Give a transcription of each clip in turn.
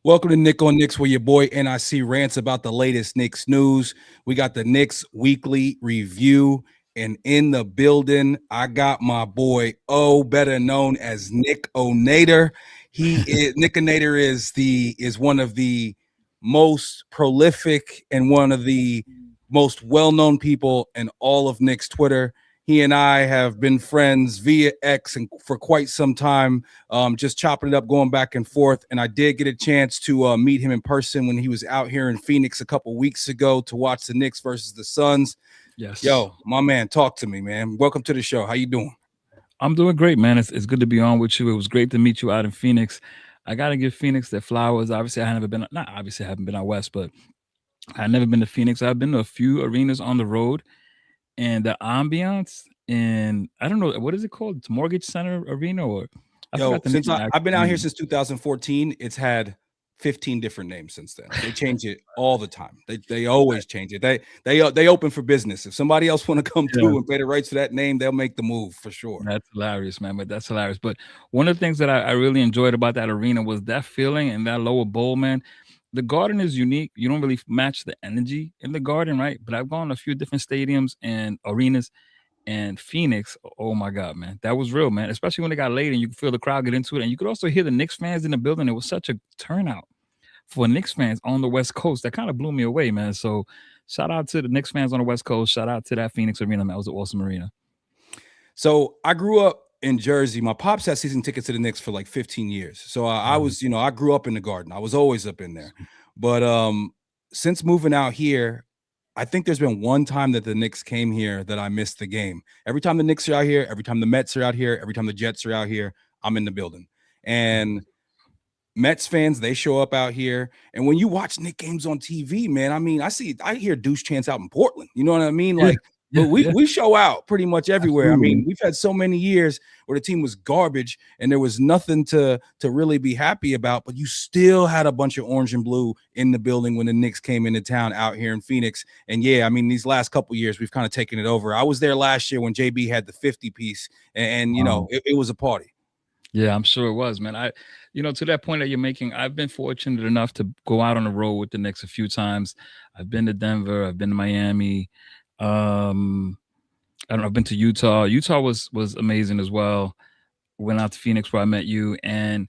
Welcome to Nick on Knicks, where your boy N.I.C rants about the latest Knicks news. We got the Knicks weekly review, and in the building, I got my boy O, better known as Knickinator. Knickinator is one of the most prolific and one of the most well-known people in all of Knicks Twitter. He and I have been friends via X and for quite some time, just chopping it up, going back and forth. And I did get a chance to meet him in person when he was out here in Phoenix a couple weeks ago to watch the Knicks versus the Suns. Yes. Yo, my man, talk to me, man. Welcome to the show. How you doing? I'm doing great, man. It's good to be on with you. It was great to meet you out in Phoenix. I got to give Phoenix their flowers. Obviously, I haven't been out west, but I've never been to Phoenix. I've been to a few arenas on the road, and the ambiance and I don't know, what is it called? It's Mortgage Center Arena, or I Yo, forgot the since name. I've been out here Actually. since 2014, it's had 15 different names since then. They change it all the time. They always change it. They open for business. If somebody else want to come Yeah, through and pay the rights to that name, they'll make the move for sure. that's hilarious, man. But that's hilarious. But one of the things that I really enjoyed about that arena was that feeling and that lower bowl, man. The Garden is unique. You don't really match the energy in the Garden, right? But I've gone to a few different stadiums and arenas, and Phoenix, oh my God, man, that was real, man. Especially when it got late and you could feel the crowd get into it, and you could also hear the Knicks fans in the building. It was such a turnout for Knicks fans on the West Coast. That kind of blew me away, man. So shout out to the Knicks fans on the West Coast. Shout out to that Phoenix arena, man. It was an awesome arena. So I grew up in Jersey. My pops had season tickets to the Knicks for like 15 years. So I Mhm. was, I grew up in the Garden. I was always up in there. But since moving out here, I think there's been one time that the Knicks came here that I missed the game. Every time the Knicks are out here, every time the Mets are out here, every time the Jets are out here, I'm in the building. And Mets fans, they show up out here. And when you watch Knick games on TV, man, I mean, I hear douche chants out in Portland. You know what I mean? Yeah, Like, but yeah, we yeah, we show out pretty much everywhere. I absolutely, mean, man. we've had so many years where the team was garbage and there was nothing to really be happy about, but you still had a bunch of orange and blue in the building when the Knicks came into town out here in Phoenix. And yeah, I mean, these last couple years we've kind of taken it over. I was there last year when JB had the 50 piece, and Wow. it was a party. Yeah, I'm sure it was, man. To that point that you're making, I've been fortunate enough to go out on the road with the Knicks a few times. I've been to Denver, I've been to Miami. Um, I don't know, I've been to Utah. Utah was amazing as well. Went out to Phoenix where I met you, and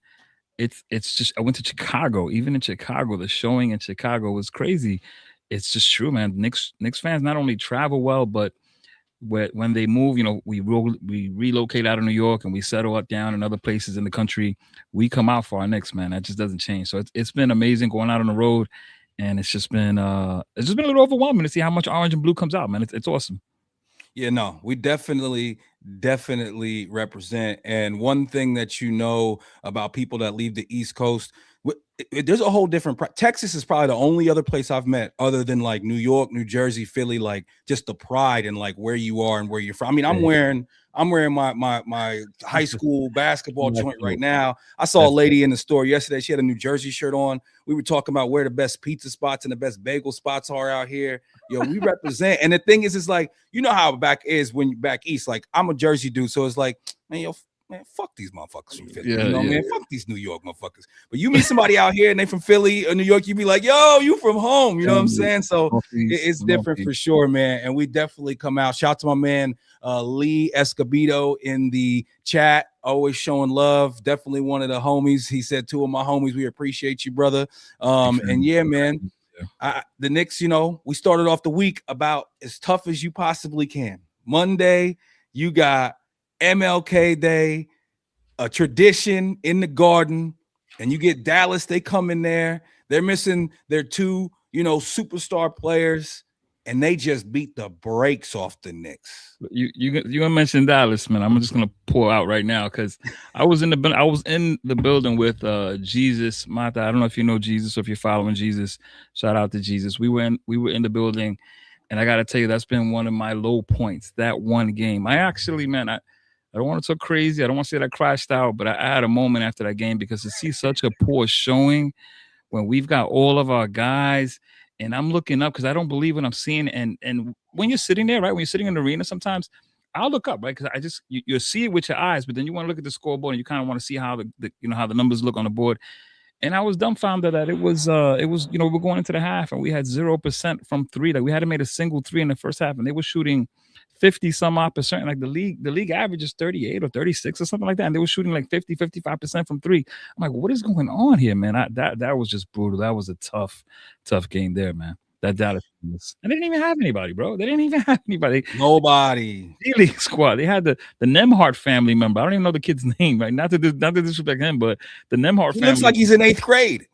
it's just I went to Chicago. Even in Chicago, the showing in Chicago was crazy. It's just true, man. Knicks fans not only travel well, but when they move, we relocate out of New York and we settle up down in other places in the country. We come out for our Knicks, man. That just doesn't change. So it's been amazing going out on the road, and it's just been a little overwhelming to see how much orange and blue comes out, man. It's awesome. Yeah, no, we definitely represent. And one thing that about people that leave the East Coast, there's a whole different. Texas is probably the only other place I've met other than like New York, New Jersey, Philly, like just the pride and like where you are and where you're from. I mean, Yeah, I'm wearing my high school basketball that's joint right dope. now. I saw a That's dope. lady in the store yesterday. She had a New Jersey shirt on. We were talking about where the best pizza spots and the best bagel spots are out here. Yo, we represent. And the thing is, it's like, you know how back is when you back east. Like, I'm a Jersey dude, so it's like, man, fuck these motherfuckers from Philly. Yeah, yeah, Man, fuck these New York motherfuckers. But you meet somebody out here and they from Philly or New York, you be like, yo, you from home. You know what I'm yeah. saying? So Northeast, it's different for Northeast. sure, man. And we definitely come out. Shout out to my man Lee Escobedo in the chat, always showing love. Definitely one of the homies. He said, two of my homies, we appreciate you, brother. Big And fan. yeah, Big man. fan. Yeah. The Knicks, we started off the week about as tough as you possibly can. Monday, you got MLK Day, a tradition in the Garden, and you get Dallas. They come in there. They're missing their two, superstar players, and they just beat the brakes off the Knicks. You gonna mention Dallas, man. I'm just gonna pour out right now because I was in the building with Jesus Mata. I don't know if you know Jesus or if you're following Jesus. Shout out to Jesus. We were in the building, and I gotta tell you that's been one of my low points. That one game, I actually, man, I don't want to talk crazy. I don't want to say that I crashed out, but I had a moment after that game because to see such a poor showing when we've got all of our guys and I'm looking up because I don't believe what I'm seeing. And when you're sitting there, right, when you're sitting in the arena, sometimes I'll look up, right, because you see it with your eyes, but then you want to look at the scoreboard and you kind of want to see how the how the numbers look on the board. And I was dumbfounded that it was, you know, we're going into the half and we had 0% from three. Like we hadn't made a single three in the first half, and they were shooting 50 some odd percent. Like the league average is 38 or 36 or something like that. And they were shooting like 50, 55% from three. I'm like, what is going on here, man? That was just brutal. That was a tough game there, man. That Dallas was, and they didn't even have anybody, bro. They didn't even have anybody. Nobody. D-League squad. They had the Nemhart family member. I don't even know the kid's name, right? Not to disrespect him, but the Nemhart He looks family. like he's in 8th grade.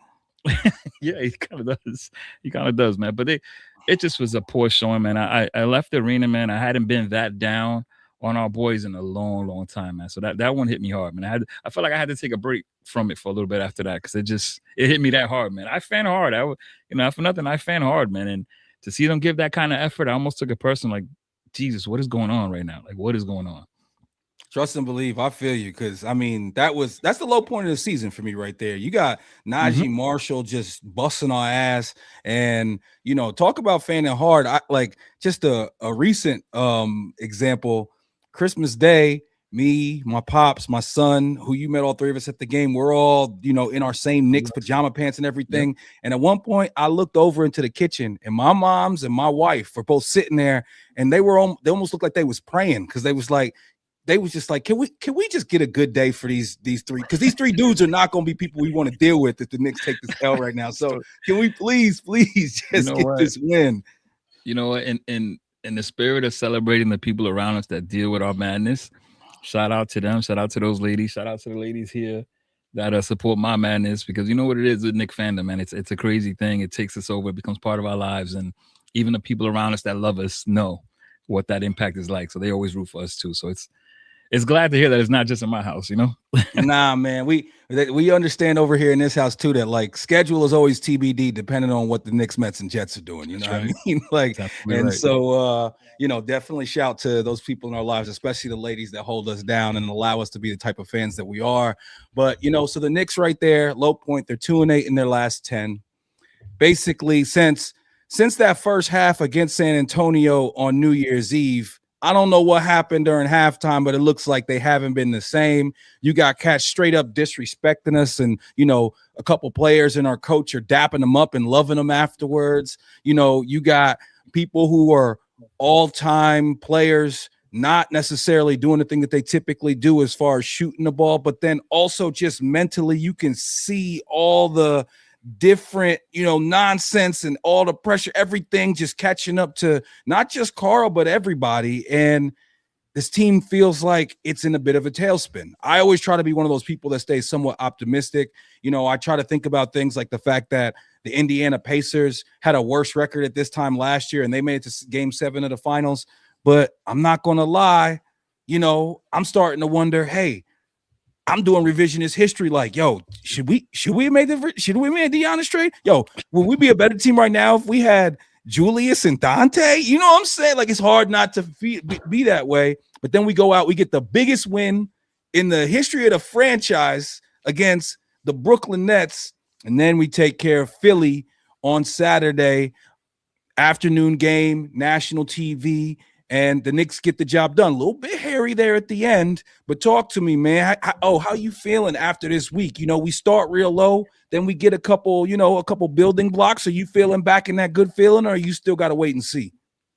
Yeah, he kind of does. He kind of does, man. But it just was a poor showing, man. I left the arena, man. I hadn't been that down on our boys in a long time, man. So that one hit me hard, man. I felt like I had to take a break from it for a little bit after that because it hit me that hard, man. I fan hard. You know, for nothing, I fan hard, man. And to see them give that kind of effort, I almost took it personal. Like, Jesus, what is going on right now? Like, what is going on? Trust and believe. I feel you because I mean that's the low point of the season for me right there. You got Mhm. Najee Marshall just busting our ass, and you know, talk about fanning hard. I like just a recent example. Christmas Day, me, my pops, my son, who you met all three of us at the game. We're all you know in our same Knicks pajama pants and Yep. everything. And at one point, I looked over into the kitchen, and my mom's and my wife were both sitting there, and they almost looked like they was praying because they was just like, can we just get a good day for these three? Because these three dudes are not going to be people we want to deal with if the Knicks take this L right now. So So, can we please you just know get what? this win? You know what? In the spirit of celebrating the people around us that deal with our madness, shout out to them. Shout out to those ladies. Shout out to the ladies here that support my madness because you know what it is with Nick fandom, man. It's a crazy thing. It takes us over. It becomes part of our lives, and even the people around us that love us know what that impact is like. So they always root for us too. So it's glad to hear that it's not just in my house, you know. Nah, man, we understand over here in this house too that like schedule is always TBD depending on what the Knicks, Mets, and Jets are doing. You know That's what I right. mean? Like, That's absolutely and right. so you know, definitely shout to those people in our lives, especially the ladies that hold us down and allow us to be the type of fans that we are. But you know, so the Knicks right there, low point, they're 2-8 in their last 10. Basically, since that first half against San Antonio on New Year's Eve, I don't know what happened during halftime, but it looks like they haven't been the same. You got cats straight up disrespecting us, and you know, a couple players and our coach are dapping them up and loving them afterwards. You know, you got people who are all-time players not necessarily doing the thing that they typically do as far as shooting the ball, but then also just mentally, you can see all the different, you know, nonsense and all the pressure, everything just catching up to not just Carl, but everybody. And this team feels like it's in a bit of a tailspin. I always try to be one of those people that stays somewhat optimistic. You know, I try to think about things like the fact that the Indiana Pacers had a worse record at this time last year and they made it to game 7 of the finals. But I'm not going to lie, you know, I'm starting to wonder, hey, I'm doing revisionist history. Like, yo, should we have made Deanna trade? Yo, would we be a better team right now if we had Julius and Dante? You know what I'm saying? Like, it's hard not to be that way. But then we go out, we get the biggest win in the history of the franchise against the Brooklyn Nets, and then we take care of Philly on Saturday afternoon game, national TV, and the Knicks get the job done. A little bit hairy there at the end, but talk to me, man. How you feeling after this week? You know, we start real low, then we get a couple building blocks. Are you feeling back in that good feeling, or you still got to wait and see?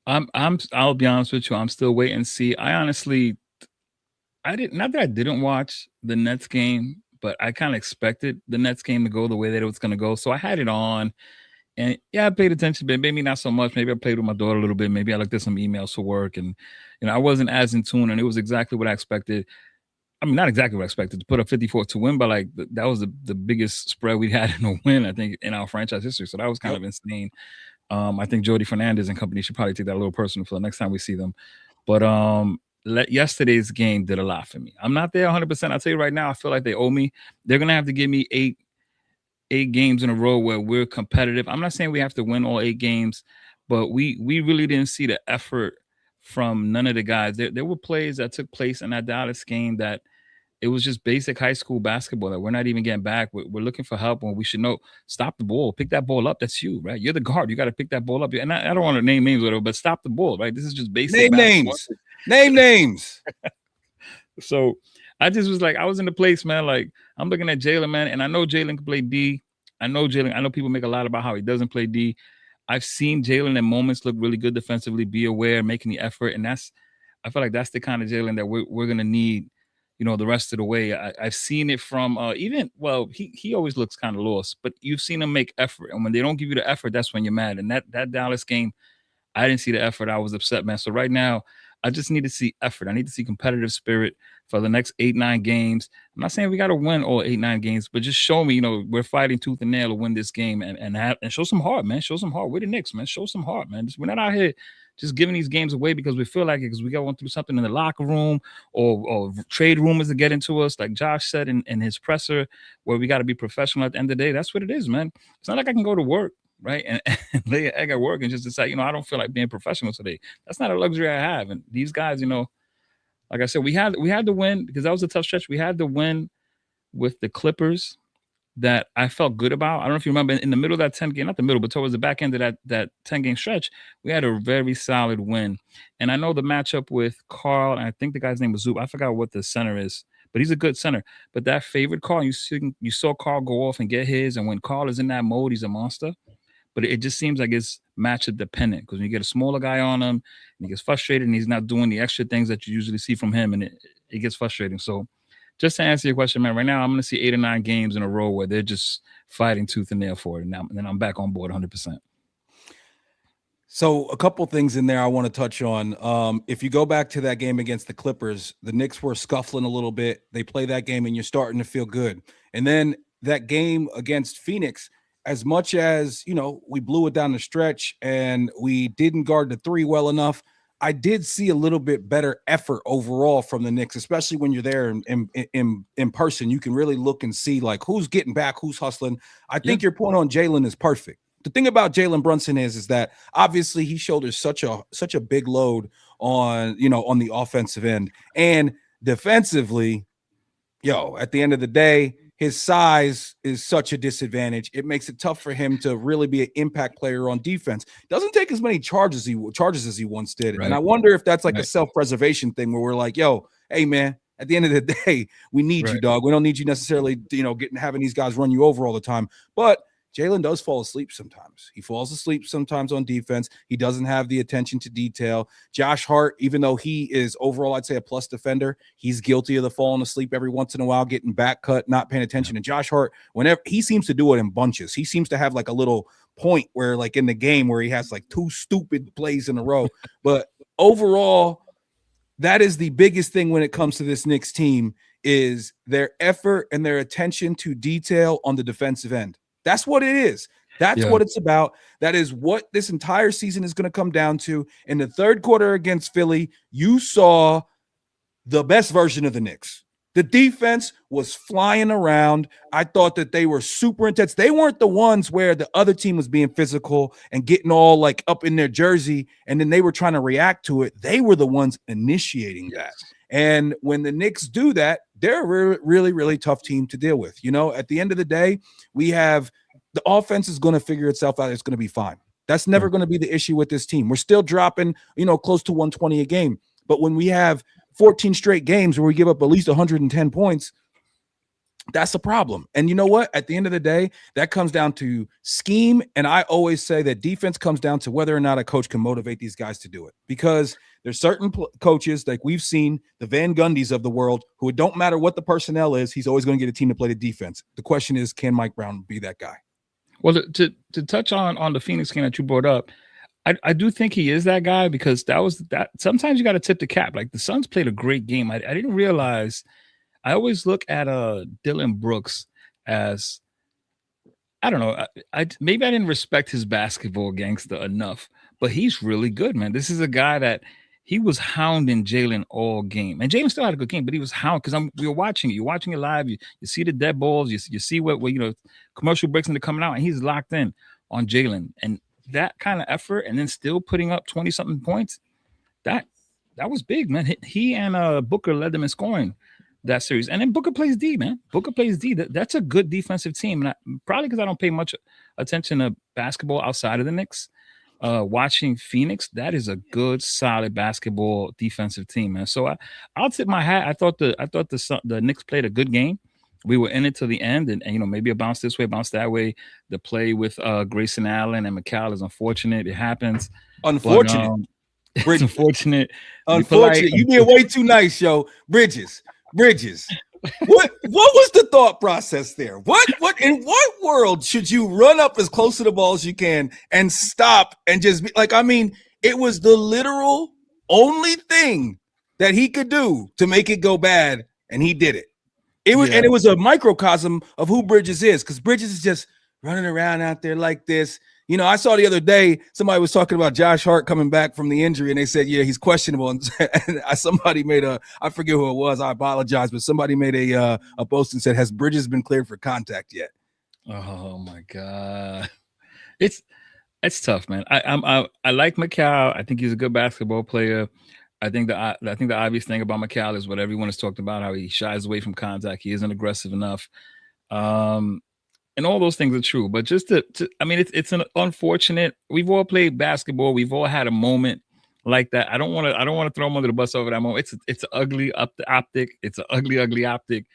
I'll be honest with you. I'm still waiting and see. I honestly, I didn't, not that I didn't watch the Nets game, but I kind of expected the Nets game to go the way that it was going to go. So I had it on. And yeah, I paid attention, but maybe not so much. Maybe I played with my daughter a little bit. Maybe I looked at some emails for work, and you know, I wasn't as in tune, and it was exactly what I expected. I mean, not exactly what I expected to put up 54 to win, but like that was the biggest spread we had in a win, I think, in our franchise history. So that was kind Yep. of insane. I think Jody Fernandez and company should probably take that a little personal for the next time we see them. But yesterday's game did a lot for me. I'm not there 100%. I'll tell you right now, I feel like they owe me. They're gonna have to give me eight games in a row where we're competitive. I'm not saying we have to win all 8 games, but we really didn't see the effort from none of the guys. There were plays that took place in that Dallas game that it was just basic high school basketball that we're not even getting back. We're looking for help when we should know. Stop the ball, pick that ball up. That's you, right? You're the guard. You got to pick that ball up. And I don't want to name names or whatever, but stop the ball, right? This is just basic Name basketball. names. Name names. So I just was like, I was in the place, man. Like I'm looking at Jalen, man, and I know Jalen can play D. I know Jalen. I know people make a lot about how he doesn't play D. I've seen Jalen in moments look really good defensively, be aware, making the effort, and I feel like that's the kind of Jalen that we're gonna need, the rest of the way. I've seen it from even well, he always looks kind of lost, but you've seen him make effort, and when they don't give you the effort, that's when you're mad. And that Dallas game, I didn't see the effort. I was upset, man. So right now, I just need to see effort. I need to see competitive spirit for the next 8-9 games. I'm not saying we got to win all 8-9 games, but just show me, we're fighting tooth and nail to win this game and show some heart, man. Show some heart. We're the Knicks, man. Show some heart, man. We're not out here just giving these games away because we feel like it, because we got one through something in the locker room or trade rumors to get into us, like Josh said in his presser, where we got to be professional at the end of the day. That's what it is, man. It's not like I can go to work, right, and lay an egg at work and just decide, I don't feel like being professional today. That's not a luxury I have. And these guys, like I said, we had to win because that was a tough stretch. We had to win with the Clippers that I felt good about. I don't know if you remember in the middle of that 10 game, not the middle, but towards the back end of that 10-game stretch, we had a very solid win. And I know the matchup with Carl, and I think the guy's name was Zoop. I forgot what the center is, but he's a good center. But that favorite Carl, you saw Carl go off and get his, and when Carl is in that mode, he's a monster. But it just seems like it's matchup dependent because when you get a smaller guy on him and he gets frustrated and he's not doing the extra things that you usually see from him, and it gets frustrating. So just to answer your question, man, right now I'm going to see 8 or 9 games in a row where they're just fighting tooth and nail for it. And then I'm back on board 100%. So a couple things in there I want to touch on. If you go back to that game against the Clippers, the Knicks were scuffling a little bit. They play that game and you're starting to feel good. And then that game against Phoenix, as much as, we blew it down the stretch and we didn't guard the three well enough, I did see a little bit better effort overall from the Knicks, especially when you're there in person. You can really look and see like who's getting back, who's hustling. I think your point on Jalen is perfect. The thing about Jalen Brunson is that obviously he shoulders such a big load on the offensive end, and defensively, at the end of the day, his size is such a disadvantage. It makes it tough for him to really be an impact player on defense. Doesn't take as many charges as he once did. Right. And I wonder if that's like a self-preservation thing where we're like, hey man, at the end of the day, we need you, dog. We don't need you necessarily, having these guys run you over all the time. But Jalen does fall asleep sometimes. He falls asleep sometimes on defense. He doesn't have the attention to detail. Josh Hart, even though he is overall, I'd say a plus defender, he's guilty of the falling asleep every once in a while, getting back cut, not paying attention. And Josh Hart, whenever he seems to do it in bunches, he seems to have like a little point where like in the game where he has like 2 stupid plays in a row. But overall, that is the biggest thing when it comes to this Knicks team is their effort and their attention to detail on the defensive end. That's what it is. That's what it's about. That is what this entire season is going to come down to. In the third quarter against Philly, you saw the best version of the Knicks. The defense was flying around. I thought that they were super intense. They weren't the ones where the other team was being physical and getting all like up in their jersey, and then they were trying to react to it. They were the ones initiating that. And when the Knicks do that, they're a really, really tough team to deal with. At the end of the day, we have the offense is going to figure itself out. It's going to be fine. That's never going to be the issue with this team. We're still dropping, close to 120 a game. But when we have 14 straight games where we give up at least 110 points, that's a problem. And you know what? At the end of the day, that comes down to scheme. And I always say that defense comes down to whether or not a coach can motivate these guys to do it. Because there's certain coaches, like we've seen, the Van Gundys of the world, who it don't matter what the personnel is, he's always going to get a team to play the defense. The question is, can Mike Brown be that guy? Well, to touch on the Phoenix game that you brought up, I do think he is that guy because that sometimes you got to tip the cap. Like the Suns played a great game. I didn't realize. I always look at Dylan Brooks as, I don't know, maybe I didn't respect his basketball gangster enough, but he's really good, man. This is a guy that he was hounding Jalen all game, and Jalen still had a good game, but he was hounding because we were watching it. You're watching it live. You see the dead balls. You see what commercial breaks into coming out, and he's locked in on Jalen, and that kind of effort, and then still putting up 20-something points. That was big, man. He and Booker led them in scoring that series. And then Booker plays D, man. Booker plays D. That's a good defensive team. And probably because I don't pay much attention to basketball outside of the Knicks. Watching Phoenix, that is a good, solid basketball defensive team, man. So I'll tip my hat. I thought the Knicks played a good game. we were in it till the end, and you know, maybe a bounce this way, bounce that way. The play with Grayson Allen and McCall is unfortunate. It happens, but Unfortunate. it's Brid- unfortunate. Be polite. Unfortunate. You being way too nice, yo. Bridges. What was the thought process there? What in what world should you run up as close to the ball as you can and stop and just be like, I mean, it was the literal only thing that he could do to make it go bad, and he did it. It was, Yeah. and it was a microcosm of who Bridges is, because Bridges is just running around out there like this. You know, I saw the other day somebody was talking about Josh Hart coming back from the injury, and they said, yeah, he's questionable. And somebody made I forget who it was. I apologize, but somebody made a post and said, has Bridges been cleared for contact yet? Oh my God, it's tough, man. I like McCall. I think he's a good basketball player. I think the obvious thing about McCall is what everyone has talked about, how he shies away from contact. He isn't aggressive enough. And all those things are true. But just I mean, it's an unfortunate. We've all played basketball. We've all had a moment like that. I don't want to throw him under the bus over that moment. It's an ugly optic. It's an ugly optic.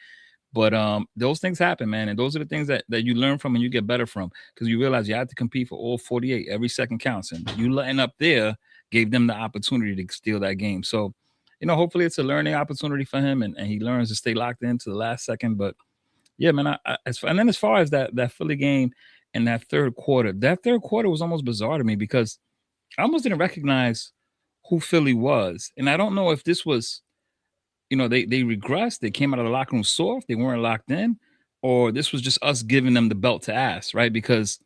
But those things happen, man, and those are the things that you learn from and you get better from, because you realize you have to compete for all 48. Every second counts, and you letting up there gave them the opportunity to steal that game. So, you know, hopefully it's a learning opportunity for him, and he learns to stay locked into the last second. But yeah, man, and then as far as that Philly game and that third quarter was almost bizarre to me, because I almost didn't recognize who Philly was, and I don't know if this was, you know, they regressed, they came out of the locker room soft, they weren't locked in, or this was just us giving them the belt to ass, right? Because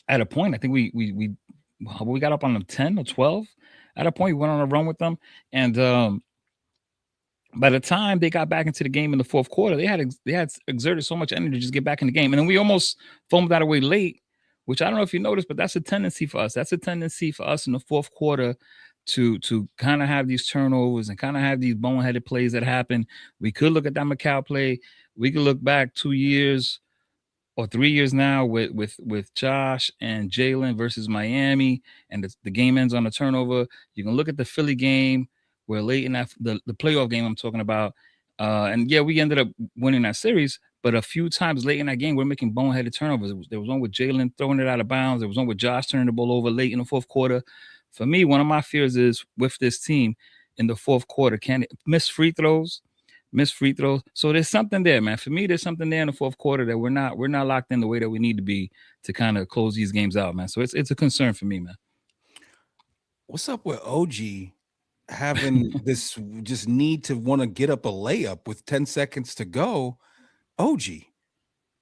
at a point, I think we got up on them 10 or 12. At a point, we went on a run with them, and by the time they got back into the game in the fourth quarter, they had exerted so much energy to just get back in the game, and then we almost foamed that away late. Which I don't know if you noticed, but that's a tendency for us. That's a tendency for us in the fourth quarter to kind of have these turnovers and kind of have these boneheaded plays that happen. We could look at that McCall play. We could look back 2 years or 3 years now with Josh and Jalen versus Miami, and the game ends on a turnover. You can look at the Philly game where late in that the playoff game I'm talking about, and yeah, we ended up winning that series. But a few times late in that game, we're making boneheaded turnovers. There was one with Jalen throwing it out of bounds. There was one with Josh turning the ball over late in the fourth quarter. For me, one of my fears is with this team in the fourth quarter, can it miss free throws? Miss free throws. So there's something there, man. For me, there's something there in the fourth quarter that we're not locked in the way that we need to be to kind of close these games out, man. So it's a concern for me, man. What's up with OG having this just need to want to get up a layup with 10 seconds to go? OG.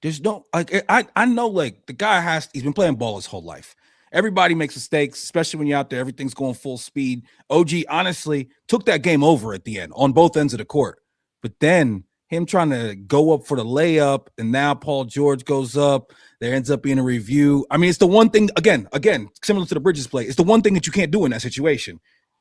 There's no like I know like the guy he's been playing ball his whole life. Everybody makes mistakes, especially when you're out there, everything's going full speed. OG honestly took that game over at the end on both ends of the court. But then him trying to go up for the layup, and now Paul George goes up. There ends up being a review. I mean, it's the one thing again, similar to the Bridges play. It's the one thing that you can't do in that situation.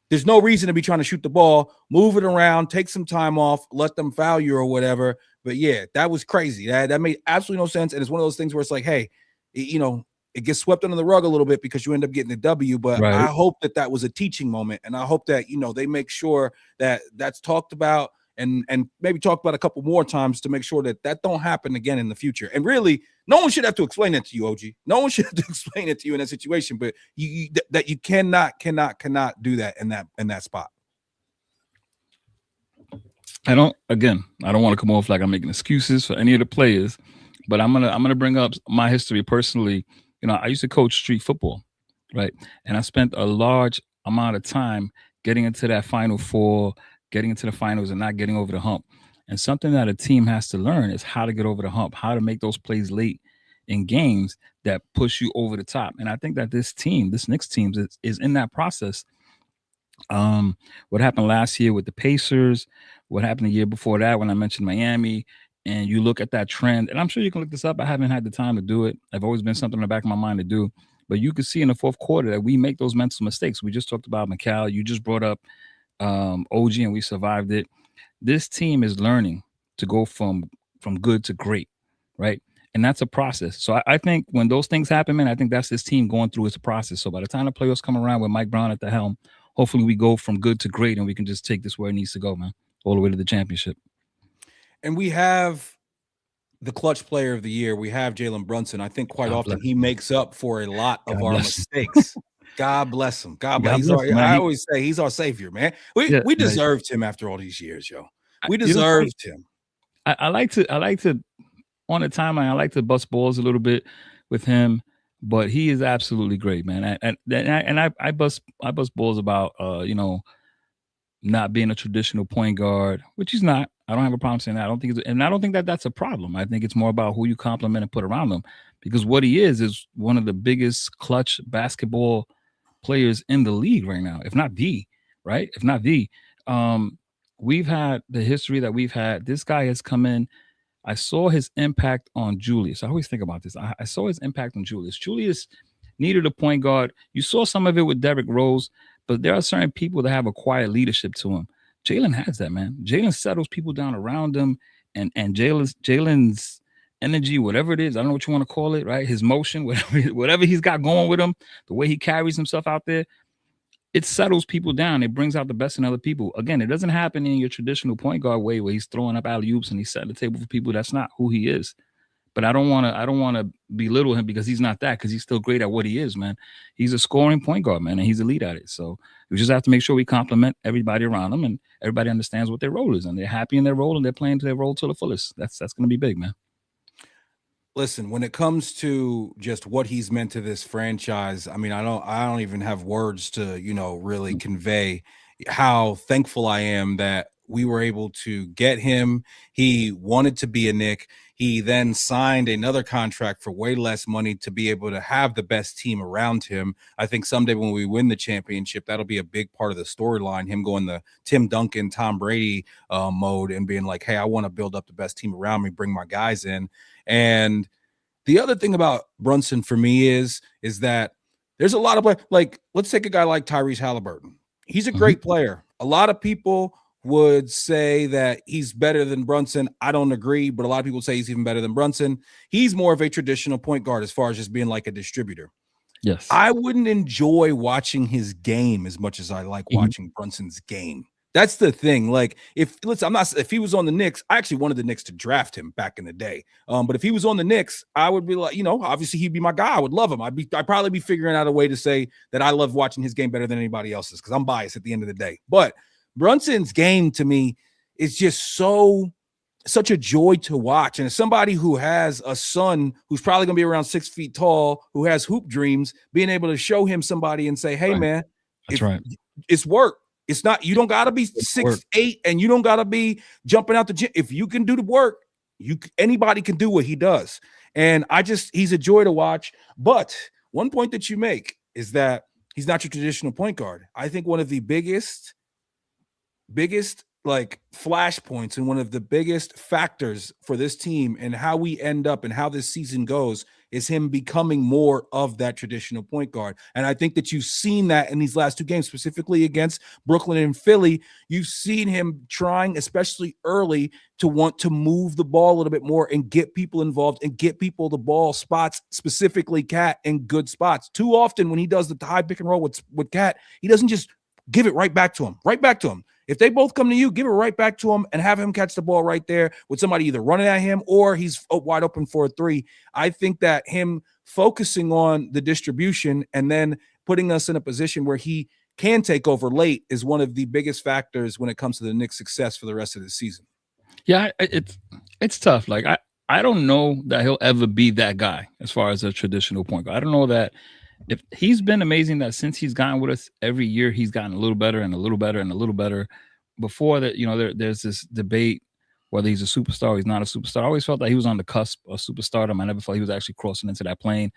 There's no reason to be trying to shoot the ball, move it around, take some time off, let them foul you or whatever. But yeah, that was crazy. That made absolutely no sense. And it's one of those things where it's like, hey, you know, it gets swept under the rug a little bit because you end up getting the W. But I Right. hope that was a teaching moment, and I hope that, you know, they make sure that that's talked about and maybe talk about a couple more times to make sure that don't happen again in the future. And really, no one should have to explain that to you, OG. No one should have to explain it to you in that situation. But that you cannot do that in that spot. I don't want to come off like I'm making excuses for any of the players, but I'm gonna bring up my history personally. You know, I used to coach street football, right? And I spent a large amount of time getting into that final four, getting into the finals and not getting over the hump. And something that a team has to learn is how to get over the hump, how to make those plays late in games that push you over the top. And I think that this Knicks team is in that process. What happened last year with the Pacers, what happened the year before that when I mentioned Miami, and you look at that trend, and I'm sure you can look this up. I haven't had the time to do it. I've always been something in the back of my mind to do. But you can see in the fourth quarter that we make those mental mistakes. We just talked about McCall. You just brought up OG, and we survived it. This team is learning to go from good to great, right? And that's a process. So I think when those things happen, man, I think that's this team going through its process. So by the time the playoffs come around with Mike Brown at the helm, hopefully we go from good to great, and we can just take this where it needs to go, man, all the way to the championship. And we have the clutch player of the year, we have Jalen Brunson. I think quite God often bless he him. makes up for a lot of God our bless him. mistakes. God bless him. God bless. God He's bless our. him, man. I always say he's our savior, man. We Yeah, we like, deserved him after all these years, yo. We you know, it's funny. deserved him. I like to on the timeline. I like to bust balls a little bit with him, but he is absolutely great, man. I bust balls about not being a traditional point guard, which he's not. I don't have a problem saying that. I don't think that that's a problem. I think it's more about who you compliment and put around him, because what he is one of the biggest clutch basketball players in the league right now, if not the, right? If not the. Um, we've had the history that we've had. This guy has come in. I saw his impact on Julius. I always think about this. I saw his impact on Julius. Julius needed a point guard. You saw some of it with Derrick Rose, but there are certain people that have a quiet leadership to him. Jalen has that, man. Jalen settles people down around him, and Jalen's energy, whatever it is, I don't know what you want to call it, right? His motion, whatever he's got going with him, the way he carries himself out there, it settles people down. It brings out the best in other people. Again, it doesn't happen in your traditional point guard way where he's throwing up alley oops and he's setting the table for people. That's not who he is. But I don't want to belittle him because he's not that, because he's still great at what he is, man. He's a scoring point guard, man, and he's elite at it. So we just have to make sure we compliment everybody around him and everybody understands what their role is and they're happy in their role and they're playing to their role to the fullest. That's gonna be big, man. Listen, when it comes to just what he's meant to this franchise, I mean, I don't even have words to, really convey how thankful I am that we were able to get him. He wanted to be a Knick. He then signed another contract for way less money to be able to have the best team around him. I think someday when we win the championship, that'll be a big part of the storyline. Him going the Tim Duncan, Tom Brady mode and being like, hey, I want to build up the best team around me, bring my guys in. And the other thing about Brunson for me is that there's a lot of like let's take a guy like Tyrese Halliburton. He's a Mhm. great player. A lot of people would say that he's better than Brunson. I don't agree, but a lot of people say he's even better than Brunson. He's more of a traditional point guard as far as just being like a distributor. Yes. I wouldn't enjoy watching his game as much as I like Mhm. watching Brunson's game. That's the thing. Like, if he was on the Knicks, I actually wanted the Knicks to draft him back in the day. But if he was on the Knicks, I would be like, obviously he'd be my guy. I would love him. I'd probably be figuring out a way to say that I love watching his game better than anybody else's because I'm biased at the end of the day. But Brunson's game to me is just such a joy to watch. And as somebody who has a son who's probably going to be around 6 feet tall, who has hoop dreams, being able to show him somebody and say, hey, Right. man, That's if right. it's work, it's not, you don't got to be It's work. 6'8" and you don't got to be jumping out the gym. If you can do the work, anybody can do what he does. And he's a joy to watch. But one point that you make is that he's not your traditional point guard. I think one of the biggest like flashpoints and one of the biggest factors for this team and how we end up and how this season goes is him becoming more of that traditional point guard. And I think that you've seen that in these last two games, specifically against Brooklyn and Philly. You've seen him trying, especially early, to want to move the ball a little bit more and get people involved and get people the ball spots, specifically Cat, in good spots. Too often when he does the high pick and roll with Cat, he doesn't just give it right back to him. If they both come to you, give it right back to him and have him catch the ball right there with somebody either running at him or he's wide open for a three. I think that him focusing on the distribution and then putting us in a position where he can take over late is one of the biggest factors when it comes to the Knicks' success for the rest of the season. Yeah, it's tough. Like I don't know that he'll ever be that guy as far as a traditional point guard. I don't know that if he's been amazing that since he's gotten with us every year, he's gotten a little better and a little better and a little better. Before that, there's this debate whether he's a superstar or he's not a superstar. I always felt that he was on the cusp of superstardom. I never felt he was actually crossing into that plane.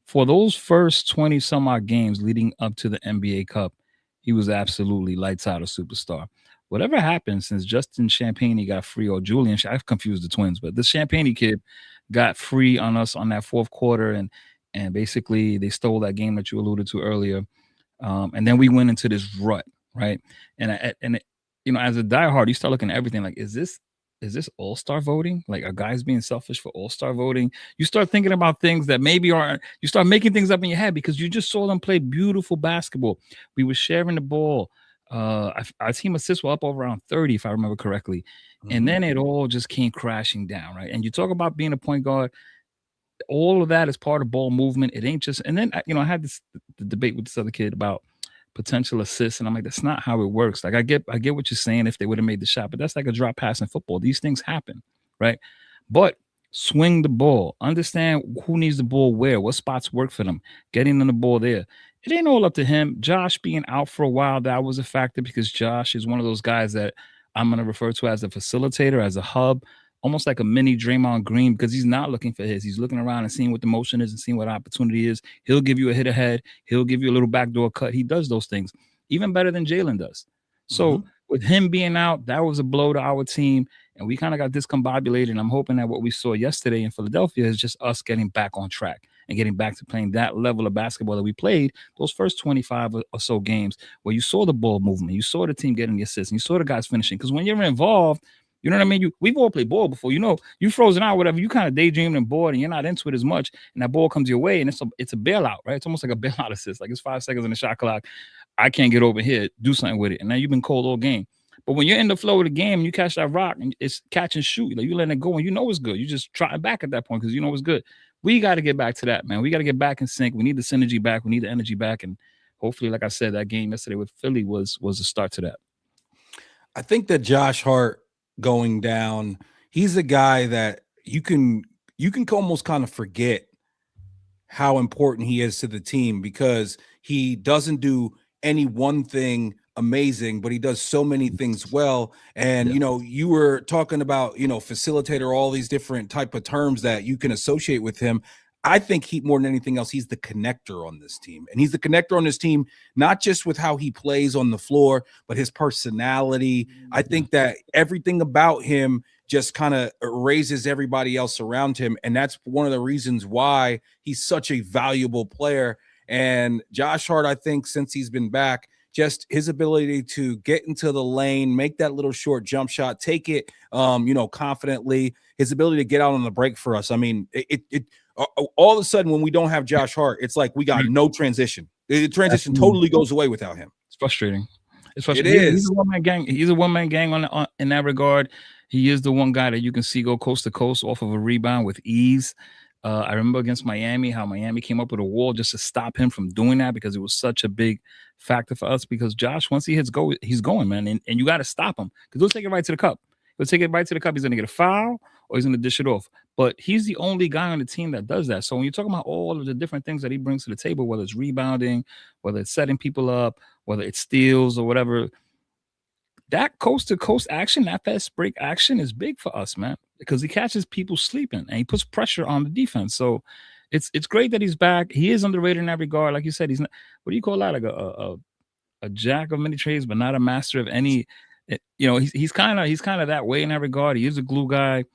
For those first 20 some odd games leading up to the NBA Cup, he was absolutely lights out a superstar. Whatever happened since Justin Champagne got free, or Julian, I've confused the twins, but this Champagne kid got free on us on that fourth quarter, and basically they stole that game that you alluded to earlier. And then we went into this rut, right? As a diehard, you start looking at everything like, is this all-star voting? Like, are guys being selfish for all-star voting? You start thinking about things that maybe aren't, you start making things up in your head because you just saw them play beautiful basketball. We were sharing the ball. Our team assists were up over around 30, if I remember correctly. And Mhm. then it all just came crashing down, right? And you talk about being a point guard, all of that is part of ball movement. It ain't just, and then, I had the debate with this other kid about potential assists. And I'm like, that's not how it works. Like, I get what you're saying if they would have made the shot, but that's like a drop pass in football. These things happen, right? But swing the ball, understand who needs the ball where, what spots work for them, getting on the ball there. It ain't all up to him. Josh being out for a while, that was a factor because Josh is one of those guys that I'm going to refer to as a facilitator, as a hub, almost like a mini Draymond Green, because he's not looking for his. He's looking around and seeing what the motion is and seeing what opportunity is. He'll give you a hit ahead. He'll give you a little backdoor cut. He does those things even better than Jalen does. So Mhm. with him being out, that was a blow to our team. And we kind of got discombobulated. And I'm hoping that what we saw yesterday in Philadelphia is just us getting back on track and getting back to playing that level of basketball that we played those first 25 or so games where you saw the ball movement, you saw the team getting the assists, and you saw the guys finishing. Because when you're involved, you know what I mean? We've all played ball before. You frozen out, whatever. You kind of daydreaming and bored, and you're not into it as much. And that ball comes your way, and it's a bailout, right? It's almost like a bailout assist. Like it's 5 seconds in the shot clock. I can't get over here, do something with it. And now you've been cold all game. But when you're in the flow of the game, you catch that rock and it's catch and shoot. Like you letting it go and you know it's good. You just try it back at that point because you know it's good. We got to get back to that, man. We got to get back in sync. We need the synergy back. We need the energy back. And hopefully, like I said, that game yesterday with Philly was a start to that. I think that Josh Hart going down, he's a guy that you can almost kind of forget how important he is to the team because he doesn't do any one thing amazing, but he does so many things well. And Yeah. you were talking about facilitator, all these different type of terms that you can associate with him. I think he more than anything else, he's the connector on this team, and he's the connector on this team not just with how he plays on the floor, but his personality. I Yeah. think that everything about him just kind of raises everybody else around him, and that's one of the reasons why he's such a valuable player. And Josh Hart, I think, since he's been back, just his ability to get into the lane, make that little short jump shot, take it, confidently. His ability to get out on the break for us. I mean, all of a sudden when we don't have Josh Hart, it's like we got no transition. The transition Absolutely. totally goes away without him. It's frustrating. It's It frustrating. He's is. a one man gang. He's a one man gang in that regard. He is the one guy that you can see go coast to coast off of a rebound with ease. I remember against Miami how Miami came up with a wall just to stop him from doing that because it was such a big factor for us. Because Josh, once he hits go, he's going, man, and you got to stop him because he'll take it right to the cup. He'll take it right to the cup. He's going to get a foul or he's going to dish it off. But he's the only guy on the team that does that. So when you're talking about all of the different things that he brings to the table, whether it's rebounding, whether it's setting people up, whether it's steals or whatever, that coast to coast action, that fast break action is big for us, man, because he catches people sleeping and he puts pressure on the defense. So it's great that he's back. He is underrated in that regard. Like you said, he's not, what do you call that? Like a jack of many trades, but not a master of any. He's kind of that way in that regard. He is a glue guy.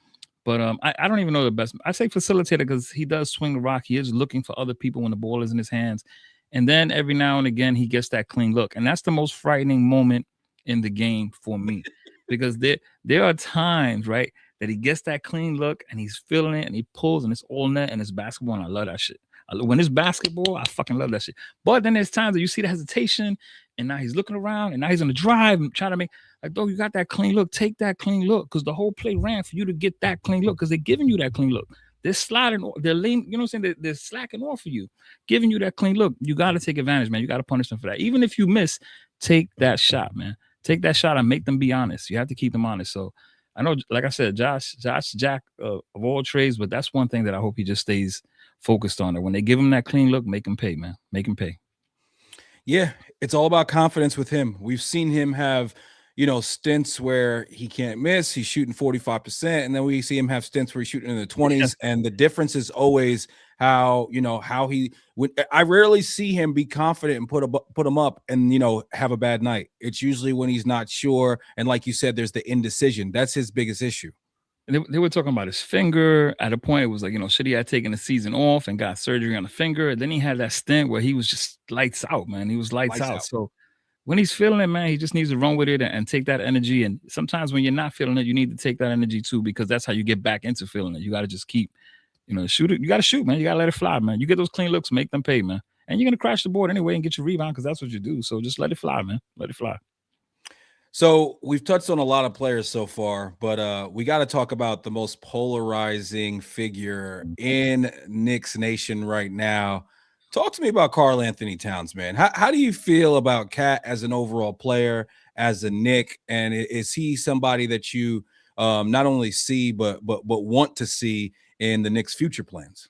But I don't even know the best. I say facilitator because he does swing the rock. He is looking for other people when the ball is in his hands. And then every now and again, he gets that clean look. And that's the most frightening moment in the game for me. Because there are times, right, that he gets that clean look and he's feeling it and he pulls and it's all net and it's basketball. And I love that shit. When it's basketball, I fucking love that shit. But then there's times that you see the hesitation and now he's looking around and now he's on the drive and trying to make like, dog, you got that clean look. Take that clean look because the whole play ran for you to get that clean look because they're giving you that clean look. They're sliding, they're leaning, you know what I'm saying? They're slacking off for you, giving you that clean look. You got to take advantage, man. You got to punish them for that. Even if you miss, take that shot, man. Take that shot and make them be honest. You have to keep them honest. So I know, like I said, Josh Jack of all trades, but that's one thing that I hope he just stays focused on. It when they give him that clean look, make him pay, man. Make him pay. Yeah, it's all about confidence with him. We've seen him have, stints where he can't miss. He's shooting 45%. And then we see him have stints where he's shooting in the Yeah. 20s. And the difference is always how he would. I rarely see him be confident and put him up and, have a bad night. It's usually when he's not sure. And like you said, there's the indecision. That's his biggest issue. They were talking about his finger. At a point, it was like, should he had taken the season off and got surgery on the finger. And then he had that stint where he was just lights out, man. He was lights Lights out. out. So when he's feeling it, man, he just needs to run with it and take that energy. And sometimes when you're not feeling it, you need to take that energy too, because that's how you get back into feeling it. You got to just keep, shoot it. You got to shoot, man. You got to let it fly, man. You get those clean looks, make them pay, man. And you're going to crash the board anyway and get your rebound because that's what you do. So just let it fly, man. Let it fly. So we've touched on a lot of players so far, but we got to talk about the most polarizing figure in Knicks Nation right now. Talk to me about Karl Anthony Towns, man. How do you feel about Cat as an overall player, as a Nick, and is he somebody that you not only see but want to see in the Knicks' future plans?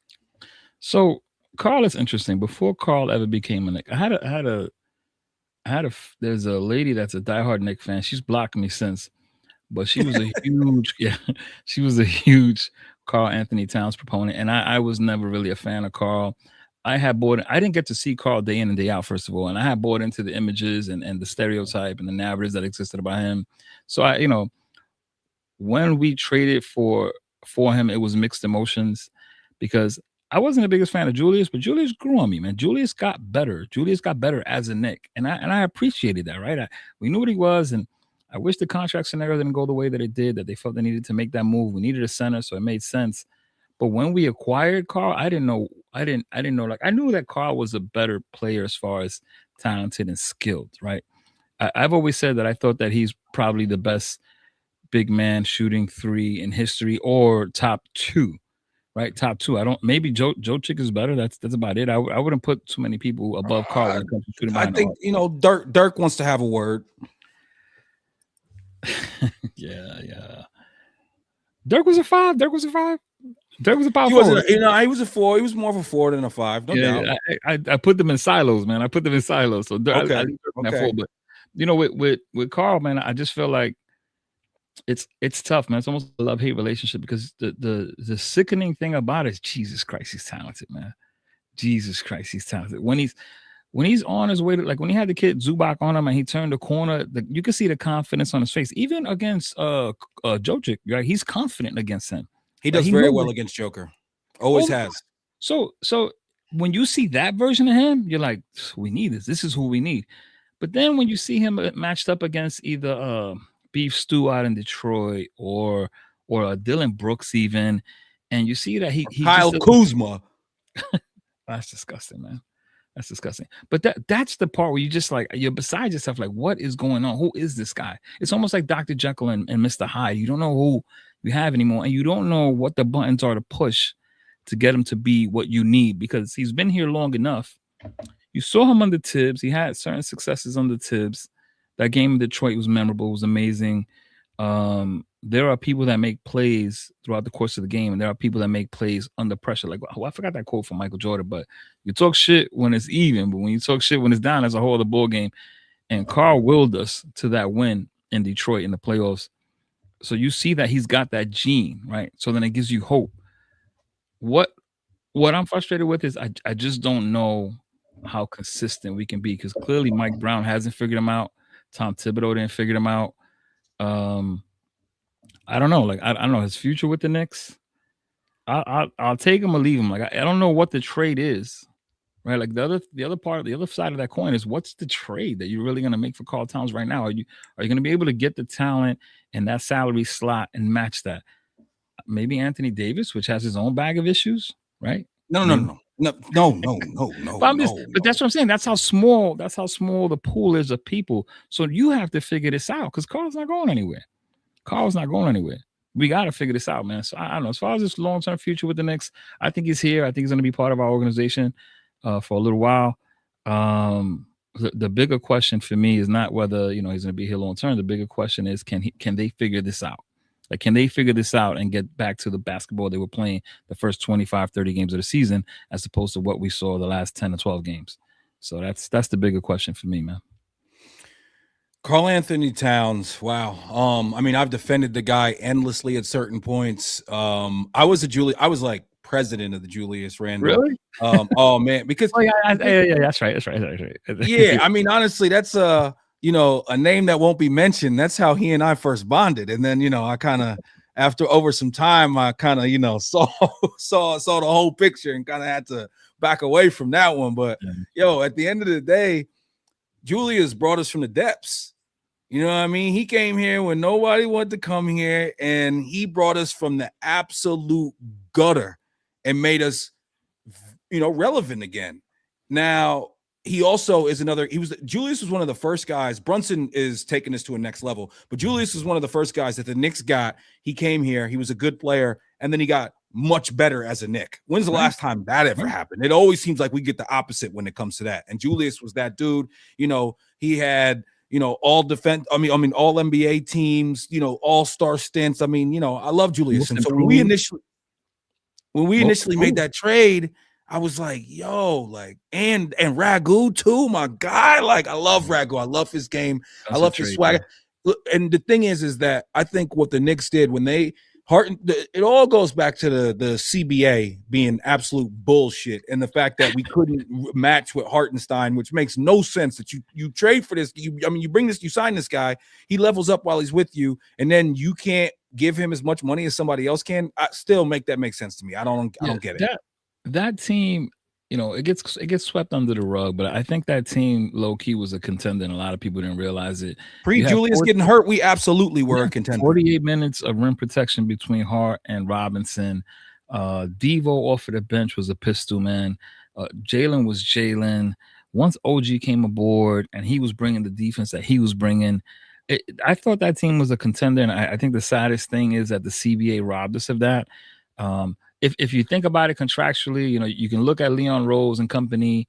So Carl is interesting. Before Carl ever became a Nick, there's a lady that's a diehard Nick fan. She's blocked me since, but she was a huge, yeah, she was a huge Carl Anthony Towns proponent, and I was never really a fan of Carl. I didn't get to see Carl day in and day out, first of all, and I had bought into the images and the stereotype and the narratives that existed about him. So when we traded for him, it was mixed emotions because I wasn't the biggest fan of Julius, but Julius grew on me, man. Julius got better. Julius got better as a Nick, and I appreciated that, right? We knew what he was, and I wish the contract scenario didn't go the way that it did. That they felt they needed to make that move. We needed a center, so it made sense. But when we acquired Carl, I didn't know. I didn't know. Like I knew that Carl was a better player as far as talented and skilled, right? I've always said that I thought that he's probably the best big man shooting three in history or top two, right? Top two. I don't. Maybe Joe Chick is better. That's about it. I wouldn't put too many people above Carl when it comes to shooting I behind the think arc. Dirk wants to have a word. Yeah. Dirk was a five. Dirk was a five. Dirk was a power He forward. wasn't, he was a four. He was more of a four than a five, no doubt. Yeah, I put them in silos, man. I put them in silos. So I Okay, leave Dirk in that okay. four. But with Carl, man, I just feel like it's tough, man. It's almost a love hate relationship because the sickening thing about it is Jesus Christ, he's talented, man. Jesus Christ, he's talented. When he's on his way to, like when he had the kid Zubac on him and he turned the corner, you can see the confidence on his face. Even against Jokic, right? He's confident against him. He Right? does He very knows well that. against Joker. Always Oh, has. so when you see that version of him, you're like, we need this. This is who we need. But then when you see him matched up against either Beef Stew out in Detroit or Dylan Brooks even, and you see that he just Kyle doesn't. Kuzma. That's disgusting, man. That's disgusting. But that's the part where you just like you're beside yourself, like, what is going on? Who is this guy? It's almost like Dr. Jekyll and Mr. Hyde. You don't know who you have anymore, and you don't know what the buttons are to push to get him to be what you need because he's been here long enough. You saw him under Tibbs. He had certain successes under Tibbs. That game in Detroit was memorable. It was amazing. There are people that make plays throughout the course of the game, and there are people that make plays under pressure. Like, I forgot that quote from Michael Jordan, but you talk shit when it's even, but when you talk shit when it's down, that's a whole other ball game. And Carl willed us to that win in Detroit in the playoffs. So you see that he's got that gene, right? So then it gives you hope. What I'm frustrated with is I just don't know how consistent we can be because clearly Mike Brown hasn't figured him out. Tom Thibodeau didn't figure him out. I don't know. Like I don't know his future with the Knicks. I'll take him or leave him. Like I don't know what the trade is, right? Like the other side of that coin is what's the trade that you're really going to make for Carl Towns right now? Are you going to be able to get the talent and that salary slot and match that? Maybe Anthony Davis, which has his own bag of issues, right? No. Maybe. But that's what I'm saying. That's how small the pool is of people. So you have to figure this out because Carl's not going anywhere. Carl's not going anywhere. We got to figure this out, man. So I don't know. As far as this long-term future with the Knicks, I think he's here. I think he's going to be part of our organization for a little while. The bigger question for me is not whether he's going to be here long term. The bigger question is can they figure this out? Like, can they figure this out and get back to the basketball they were playing the first 25, 30 games of the season, as opposed to what we saw the last 10 to 12 games? So that's the bigger question for me, man. Karl Anthony Towns. Wow. I mean, I've defended the guy endlessly at certain points. I was like president of the Julius Randle. Really? Oh man, because yeah, that's right. yeah, I mean, honestly, that's a name that won't be mentioned. That's how he and I first bonded. And then, I kind of after over some time, I kind of, saw the whole picture and kind of had to back away from that one. But at the end of the day, Julius brought us from the depths. You know what I mean? He came here when nobody wanted to come here, and he brought us from the absolute gutter and made us, relevant again. Now, he also is another. Julius was one of the first guys. Brunson is taking this to a next level, but Julius was one of the first guys that the Knicks got. He came here. He was a good player, and then he got much better as a Knick. When's the last time that ever happened? It always seems like we get the opposite when it comes to that. And Julius was that dude. He had all defense. I mean, all NBA teams. All-star stints. I love Julius. And so when we initially made that trade, I was like, yo, like, and Ragu too, my guy. Like, I love Ragu. I love his game. I love his swag. And the thing is that I think what the Knicks did when they it all goes back to the CBA being absolute bullshit, and the fact that we couldn't match with Hartenstein, which makes no sense. That you trade for this. You sign this guy, he levels up while he's with you, and then you can't give him as much money as somebody else can. I still make sense to me. I don't get it. That team, it gets swept under the rug, but I think that team low key was a contender, and a lot of people didn't realize it. Julius getting hurt, we absolutely were a contender. 48 minutes of rim protection between Hart and Robinson. Devo off of the bench was a pistol, man. Jalen was Jalen. Once OG came aboard and he was bringing the defense that he was bringing, I thought that team was a contender, and I think the saddest thing is that the CBA robbed us of that. If you think about it contractually, you can look at Leon Rose and company.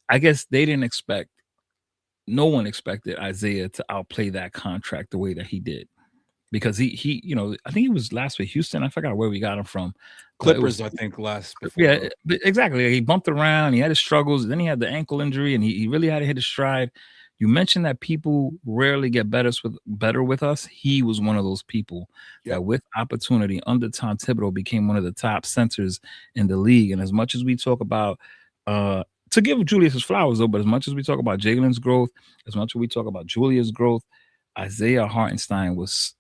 I guess they didn't expect, no one expected Isaiah to outplay that contract the way that he did, because he I think he was last with Houston. I forgot where we got him from. Clippers, I think last. Before. Yeah, exactly. He bumped around. He had his struggles. Then he had the ankle injury, and he really had to hit his stride. You mentioned that people rarely get better with us. He was one of those people that, with opportunity under Tom Thibodeau, became one of the top centers in the league. And as much as we talk about, to give Julius his flowers though, but as much as we talk about Jalen's growth, as much as we talk about Julius' growth, Isaiah Hartenstein was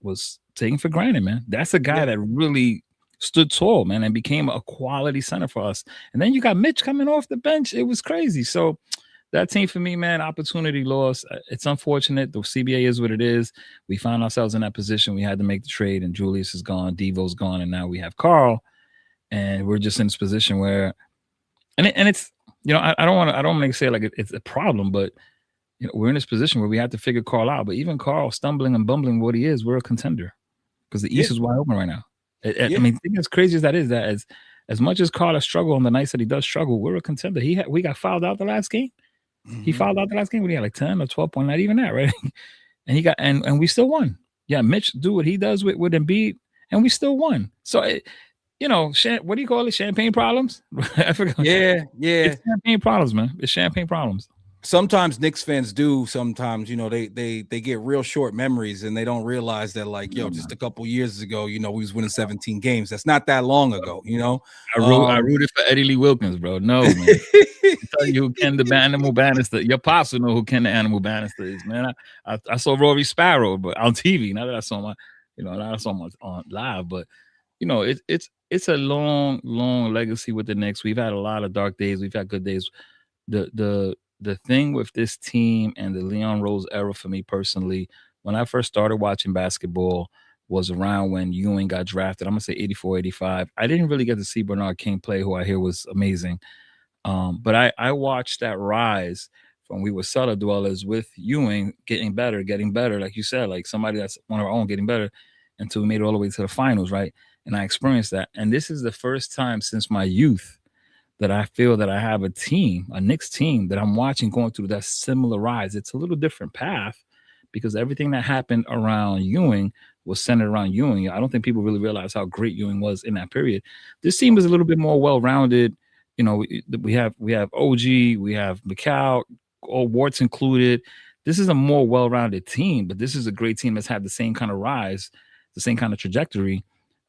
taken for granted, man. That's a guy that really stood tall, man, and became a quality center for us. And then you got Mitch coming off the bench. It was crazy. So that team for me, man, opportunity lost. It's unfortunate. The CBA is what it is. We found ourselves in that position. We had to make the trade, and Julius is gone, Devo's gone, and now we have Carl, and we're just in this position where, and it's, I don't want to say like it's a problem, but we're in this position where we have to figure Carl out. But even Carl stumbling and bumbling what he is, we're a contender because the East is wide open right now. I mean, think as crazy as that is, that as much as Carl has struggled on the nights that he does struggle, we're a contender. We got fouled out the last game. He fouled out the last game when he had like 10 or 12 point, not even that, right? And he got and we still won. Yeah, Mitch do what he does with Embiid, and we still won. So what do you call it? Champagne problems? I forgot. Yeah. It's champagne problems, man. It's champagne problems. Sometimes Knicks fans do. Sometimes they get real short memories, and they don't realize that just a couple years ago, we was winning 17 games. That's not that long ago, I rooted for Eddie Lee Wilkins, bro. No, man. I tell you who Ken the Animal Bannister. Your pops will know who Ken the Animal Bannister is, man. I saw Rory Sparrow, but on TV. Not that I saw him on live, but it's a long, long legacy with the Knicks. We've had a lot of dark days. We've had good days. The thing with this team and the Leon Rose era for me personally, when I first started watching basketball, was around when Ewing got drafted. I'm going to say 84, 85. I didn't really get to see Bernard King play, who I hear was amazing. But I watched that rise from we were cellar dwellers with Ewing getting better, like you said, like somebody that's one of our own getting better, until we made it all the way to the finals, right? And I experienced that. And this is the first time since my youth that I feel that I have a Knicks team that I'm watching going through that similar rise. It's a little different path because everything that happened around Ewing was centered around Ewing. I don't think people really realize how great Ewing was in that period. This team is a little bit more well-rounded. We have OG, we have McCall, all warts included. This is a more well-rounded team, but this is a great team that's had the same kind of rise, the same kind of trajectory.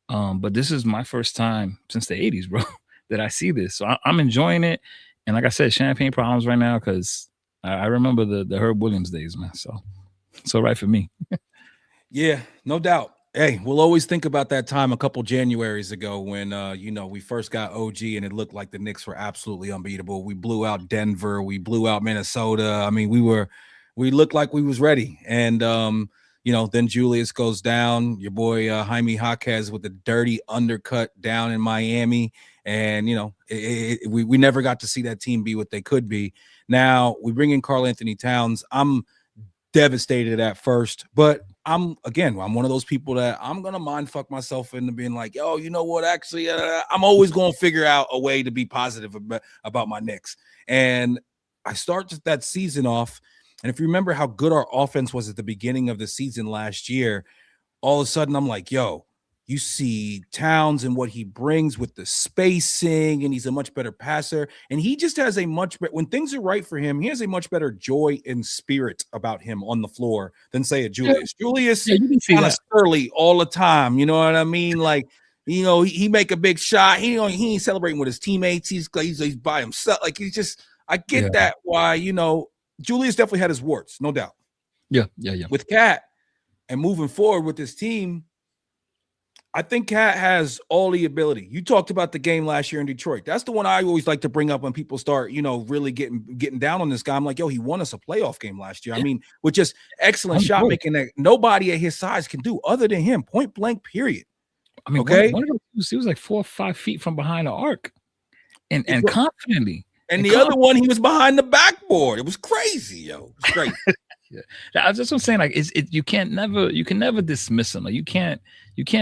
But this is my first time since the 80s, bro, that I see this. So I'm enjoying it. And like I said, champagne problems right now because I remember the Herb Williams days, man. So right for me. Yeah, no doubt. Hey, we'll always think about that time a couple Januaries ago when, we first got OG and it looked like the Knicks were absolutely unbeatable. We blew out Denver. We blew out Minnesota. I mean, we looked like we was ready. And, then Julius goes down. Your boy Jaime Jaquez with the dirty undercut down in Miami. And we never got to see that team be what they could be. Now we bring in Karl Anthony Towns. I'm devastated at first, but I'm one of those people that I'm gonna mind fuck myself into being like, yo, you know what? Actually, I'm always gonna figure out a way to be positive about my Knicks. And I start that season off, and if you remember how good our offense was at the beginning of the season last year, all of a sudden I'm like, yo, you see Towns and what he brings with the spacing, and he's a much better passer. And he just has a much better, when things are right for him, he has a much better joy and spirit about him on the floor than, say, a Julius. Julius you can see kind of that. surly all the time. You know what I mean? Like, he make a big shot. He ain't celebrating with his teammates. He's by himself. Like, I get that why, Julius definitely had his warts, no doubt. Yeah. With Cat and moving forward with this team, I think Cat has all the ability. You talked about the game last year in Detroit. That's the one I always like to bring up when people start, really getting down on this guy. I'm like, yo, he won us a playoff game last year. Yeah. I mean, with just excellent shot making that nobody at his size can do other than him. Point blank, period. I mean, okay, one of those, he was like 4 or 5 feet from behind the arc, and confidently. And the other one, he was behind the backboard. It was crazy, yo. It was crazy. Yeah, that's what I'm saying. Like, you can never dismiss him. Like, you can't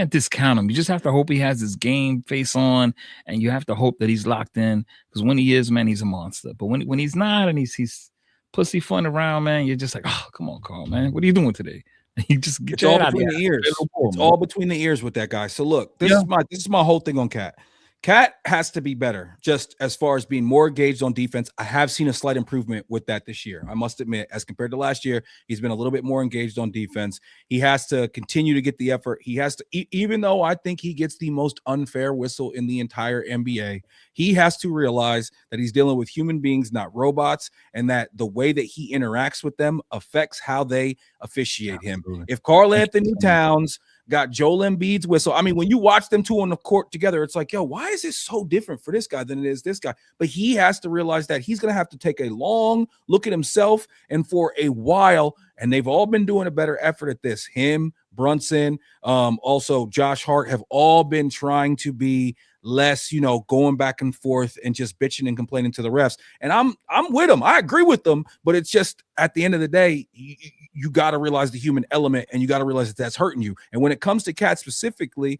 discount him. You just have to hope he has his game face on, and you have to hope that he's locked in. Because when he is, man, he's a monster. But when he's not, and he's pussyfooting around, man, you're just like, oh, come on, Karl, man, what are you doing today? You just get all between the ears. It's all between the ears with that guy. So look, this is my whole thing on Cat. Cat has to be better, just as far as being more engaged on defense. I have seen a slight improvement with that this year. I must admit, as compared to last year, he's been a little bit more engaged on defense. He has to continue to get the effort. He has to, even though I think he gets the most unfair whistle in the entire NBA, he has to realize that he's dealing with human beings, not robots, and that the way that he interacts with them affects how they officiate him. If Karl Anthony Towns got Joel Embiid's whistle, I mean, when you watch them two on the court together, it's like, yo, why is it so different for this guy than it is this guy? But he has to realize that he's going to have to take a long look at himself, and for a while, and they've all been doing a better effort at this. Him, Brunson, also Josh Hart have all been trying to be less, going back and forth and just bitching and complaining to the refs. And I'm with them. I agree with them, but it's just at the end of the day, you got to realize the human element, and you got to realize that that's hurting you. And when it comes to Cat specifically,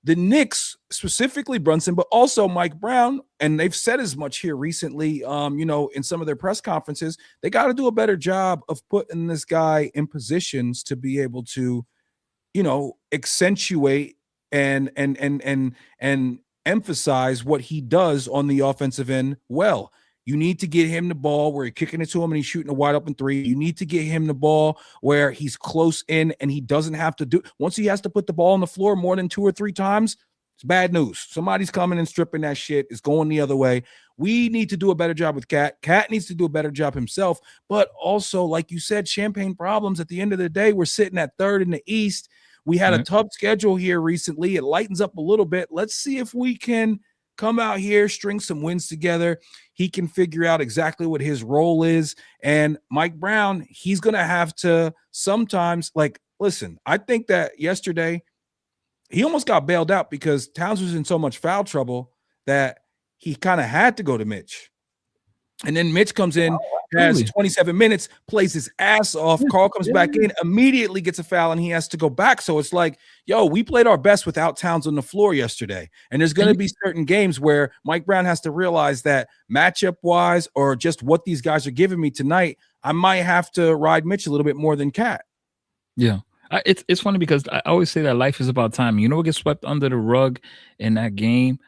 the Knicks, specifically Brunson, but also Mike Brown, and they've said as much here recently, in some of their press conferences, they got to do a better job of putting this guy in positions to be able to, accentuate and emphasize what he does on the offensive end well. You need to get him the ball where you're kicking it to him and he's shooting a wide open three. You need to get him the ball where he's close in and he doesn't have to do, once he has to put the ball on the floor more than 2 or 3 times, it's bad news. Somebody's coming and stripping that shit. It's going the other way. We need to do a better job with Cat. Cat needs to do a better job himself. But also, like you said, champagne problems. At the end of the day, we're sitting at 3rd in the East. We had a tough schedule here recently. It lightens up a little bit. Let's see if we can come out here, string some wins together. He can figure out exactly what his role is. And Mike Brown, he's going to have to sometimes, listen, I think that yesterday he almost got bailed out because Towns was in so much foul trouble that he kind of had to go to Mitch. And then Mitch comes in, has 27 minutes, plays his ass off. Karl comes back in, immediately gets a foul, and he has to go back. So it's like, yo, we played our best without Towns on the floor yesterday. And there's going to be certain games where Mike Brown has to realize that matchup-wise or just what these guys are giving me tonight, I might have to ride Mitch a little bit more than Cat. Yeah. It's funny because I always say that life is about timing. You know what gets swept under the rug in that game?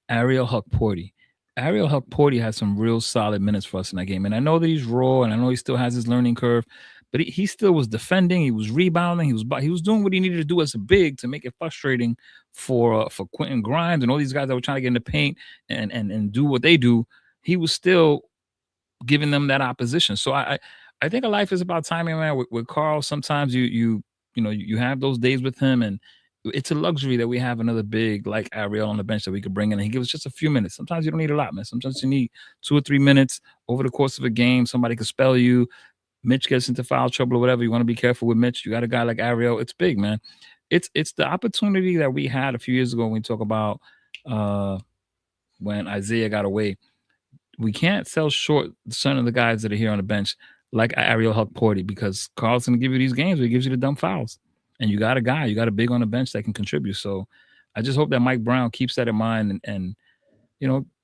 Ariel Hukporti. Ariel Hukporti had some real solid minutes for us in that game. And I know that he's raw, and I know he still has his learning curve, but he still was defending. He was rebounding. He was doing what he needed to do as a big to make it frustrating for Quentin Grimes and all these guys that were trying to get in the paint and do what they do. He was still giving them that opposition. So I think a life is about timing, man. With Karl, sometimes you have those days with him, and it's a luxury that we have another big like Ariel on the bench that we could bring in and he gives us just a few minutes. Sometimes you don't need a lot, man. Sometimes you need 2 or 3 minutes over the course of a game. Somebody could spell you. Mitch gets into foul trouble or whatever. You want to be careful with Mitch. You got a guy like Ariel. It's big, man. It's the opportunity that we had a few years ago when we talk about when Isaiah got away. We can't sell short some of the guys that are here on the bench like Ariel Huck-Porty, because Carl's going to give you these games where he gives you the dumb fouls. And you got a big on the bench that can contribute. So I just hope that Mike Brown keeps that in mind and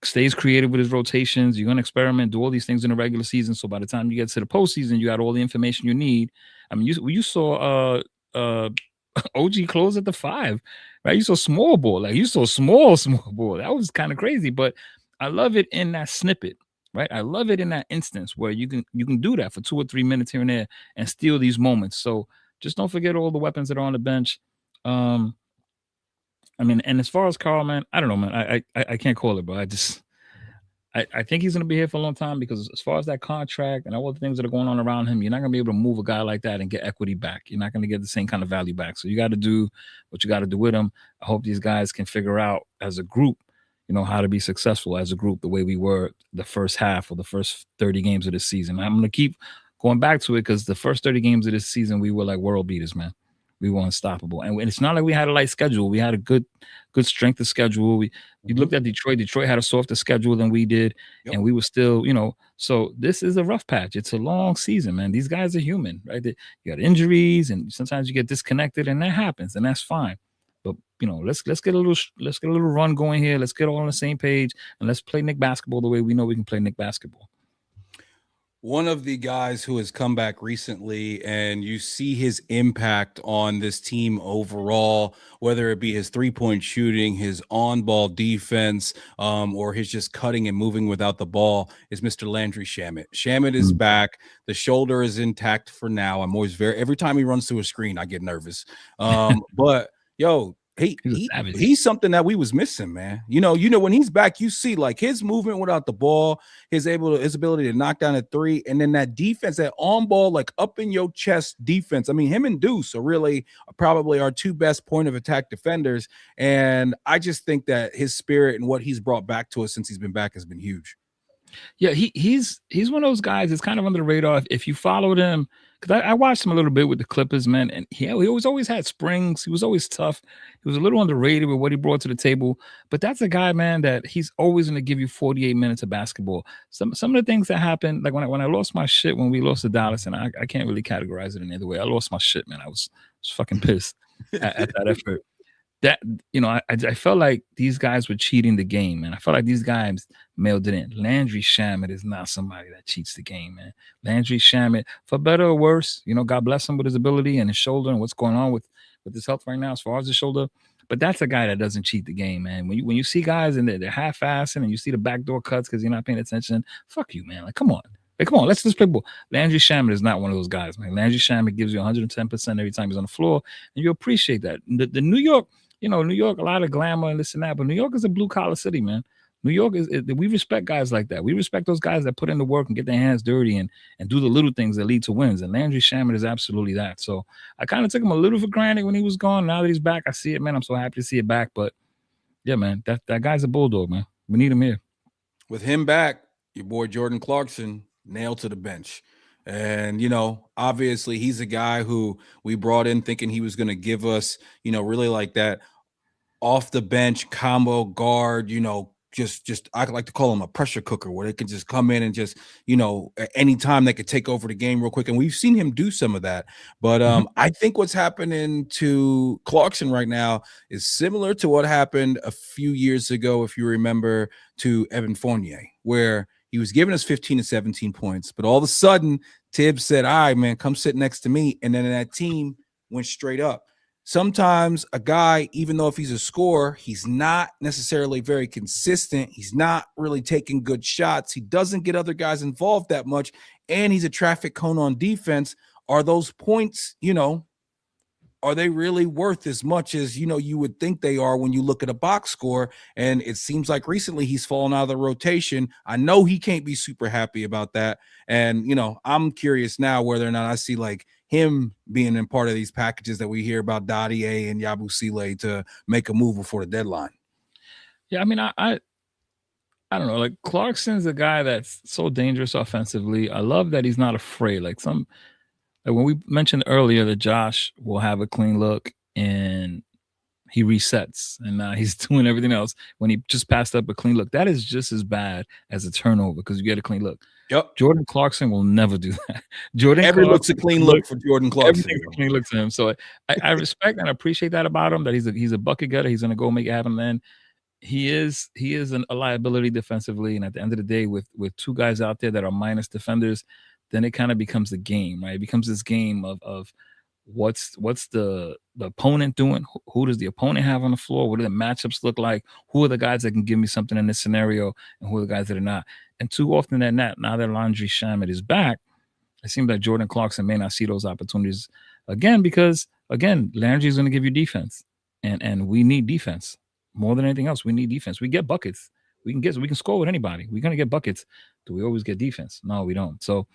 stays creative with his rotations. You're going to experiment, do all these things in the regular season. So by the time you get to the postseason, you got all the information you need. I mean, you saw OG close at the 5, right? You saw small ball, like you saw small ball. That was kind of crazy, but I love it in that snippet, right? I love it in that instance where you can do that for 2 or 3 minutes here and there and steal these moments. So just don't forget all the weapons that are on the bench. I mean, and as far as Carl, man, I don't know, man. I can't call it, but I think he's going to be here for a long time, because as far as that contract and all the things that are going on around him, you're not going to be able to move a guy like that and get equity back. You're not going to get the same kind of value back. So you got to do what you got to do with him. I hope these guys can figure out as a group, how to be successful as a group the way we were the first half or the first 30 games of this season. I'm going to keep going back to it, because the first 30 games of this season, we were like world beaters, man. We were unstoppable. And it's not like we had a light schedule. We had a good strength of schedule. We looked at Detroit. Detroit had a softer schedule than we did. Yep. And we were still, so this is a rough patch. It's a long season, man. These guys are human, right? You got injuries, and sometimes you get disconnected, and that happens, and that's fine. But let's get a little run going here. Let's get all on the same page, and let's play Knick basketball the way we know we can play Knick basketball. One of the guys who has come back recently, and you see his impact on this team overall, whether it be his three-point shooting, his on-ball defense, or his just cutting and moving without the ball, is Mr. Landry Shamet. Shamet is back. The shoulder is intact for now. I'm always every time he runs through a screen, I get nervous. But yo, he's something that we was missing, man. When he's back, you see like his movement without the ball, his ability to knock down a three, and then that defense, that on ball, like up in your chest defense. I mean, him and Deuce are really probably our two best point of attack defenders, and I just think that his spirit and what he's brought back to us since he's been back has been huge. Yeah, he's one of those guys that's kind of under the radar. If you followed him, because I watched him a little bit with the Clippers, man, and he always had springs. He was always tough. He was a little underrated with what he brought to the table. But that's a guy, man, that he's always going to give you 48 minutes of basketball. Some of the things that happened, like when I lost my shit when we lost to Dallas, and I can't really categorize it in either way. I lost my shit, man. I was fucking pissed at that effort. That I felt like these guys were cheating the game, man. I felt like these guys mailed it in. Landry Shamet is not somebody that cheats the game, man. Landry Shamet, for better or worse, God bless him with his ability and his shoulder and what's going on with his health right now as far as his shoulder. But that's a guy that doesn't cheat the game, man. When you see guys and they're half-assing and you see the backdoor cuts because you're not paying attention, fuck you, man. Like, come on. Let's play ball. Landry Shamet is not one of those guys, man. Landry Shamet gives you 110% every time he's on the floor, and you appreciate that. The New York, New York, a lot of glamour and this and that, but New York is a blue-collar city, man. New York we respect guys like that. We respect those guys that put in the work and get their hands dirty and do the little things that lead to wins. And Landry Shamet is absolutely that. So I kind of took him a little for granted when he was gone. Now that he's back, I see it, man. I'm so happy to see it back. But yeah, man, that guy's a bulldog, man. We need him here. With him back, your boy Jordan Clarkson nailed to the bench. And, obviously he's a guy who we brought in thinking he was going to give us, really like that off the bench combo guard, just I like to call him a pressure cooker, where they can just come in and just, at any time they could take over the game real quick. And we've seen him do some of that. But I think what's happening to Clarkson right now is similar to what happened a few years ago, if you remember, to Evan Fournier, where he was giving us 15 to 17 points. But all of a sudden, Tibbs said, all right, man, come sit next to me. And then that team went straight up. Sometimes a guy, even though if he's a scorer, he's not necessarily very consistent. He's not really taking good shots. He doesn't get other guys involved that much. And he's a traffic cone on defense. Are those points, are they really worth as much as, you would think they are when you look at a box score? And it seems like recently he's fallen out of the rotation. I know he can't be super happy about that. And, I'm curious now whether or not I see like him being in part of these packages that we hear about Dottie A and Yabusele to make a move before the deadline. Yeah, I mean, I don't know. Like, Clarkson's a guy that's so dangerous offensively. I love that he's not afraid. Like when we mentioned earlier that Josh will have a clean look and he resets and he's doing everything else when he just passed up a clean look. That is just as bad as a turnover because you get a clean look. Yep. Jordan Clarkson will never do that. Jordan Every look's a Clarkson clean look look for Jordan Clarkson, everything's a bro. clean look to him. So I respect and appreciate that about him. That he's a bucket getter. He's gonna go make it happen. Then he is a liability defensively. And at the end of the day, with two guys out there that are minus defenders, then it kind of becomes a game, right? It becomes this game of what's the opponent doing? Who does the opponent have on the floor? What do the matchups look like? Who are the guys that can give me something in this scenario, and who are the guys that are not? And too often than not, now that Landry Shamet is back, it seems like Jordan Clarkson may not see those opportunities again because again, Landry is going to give you defense, and we need defense more than anything else. We need defense. We get buckets. We can score with anybody. We're going to get buckets. Do we always get defense? No, we don't. So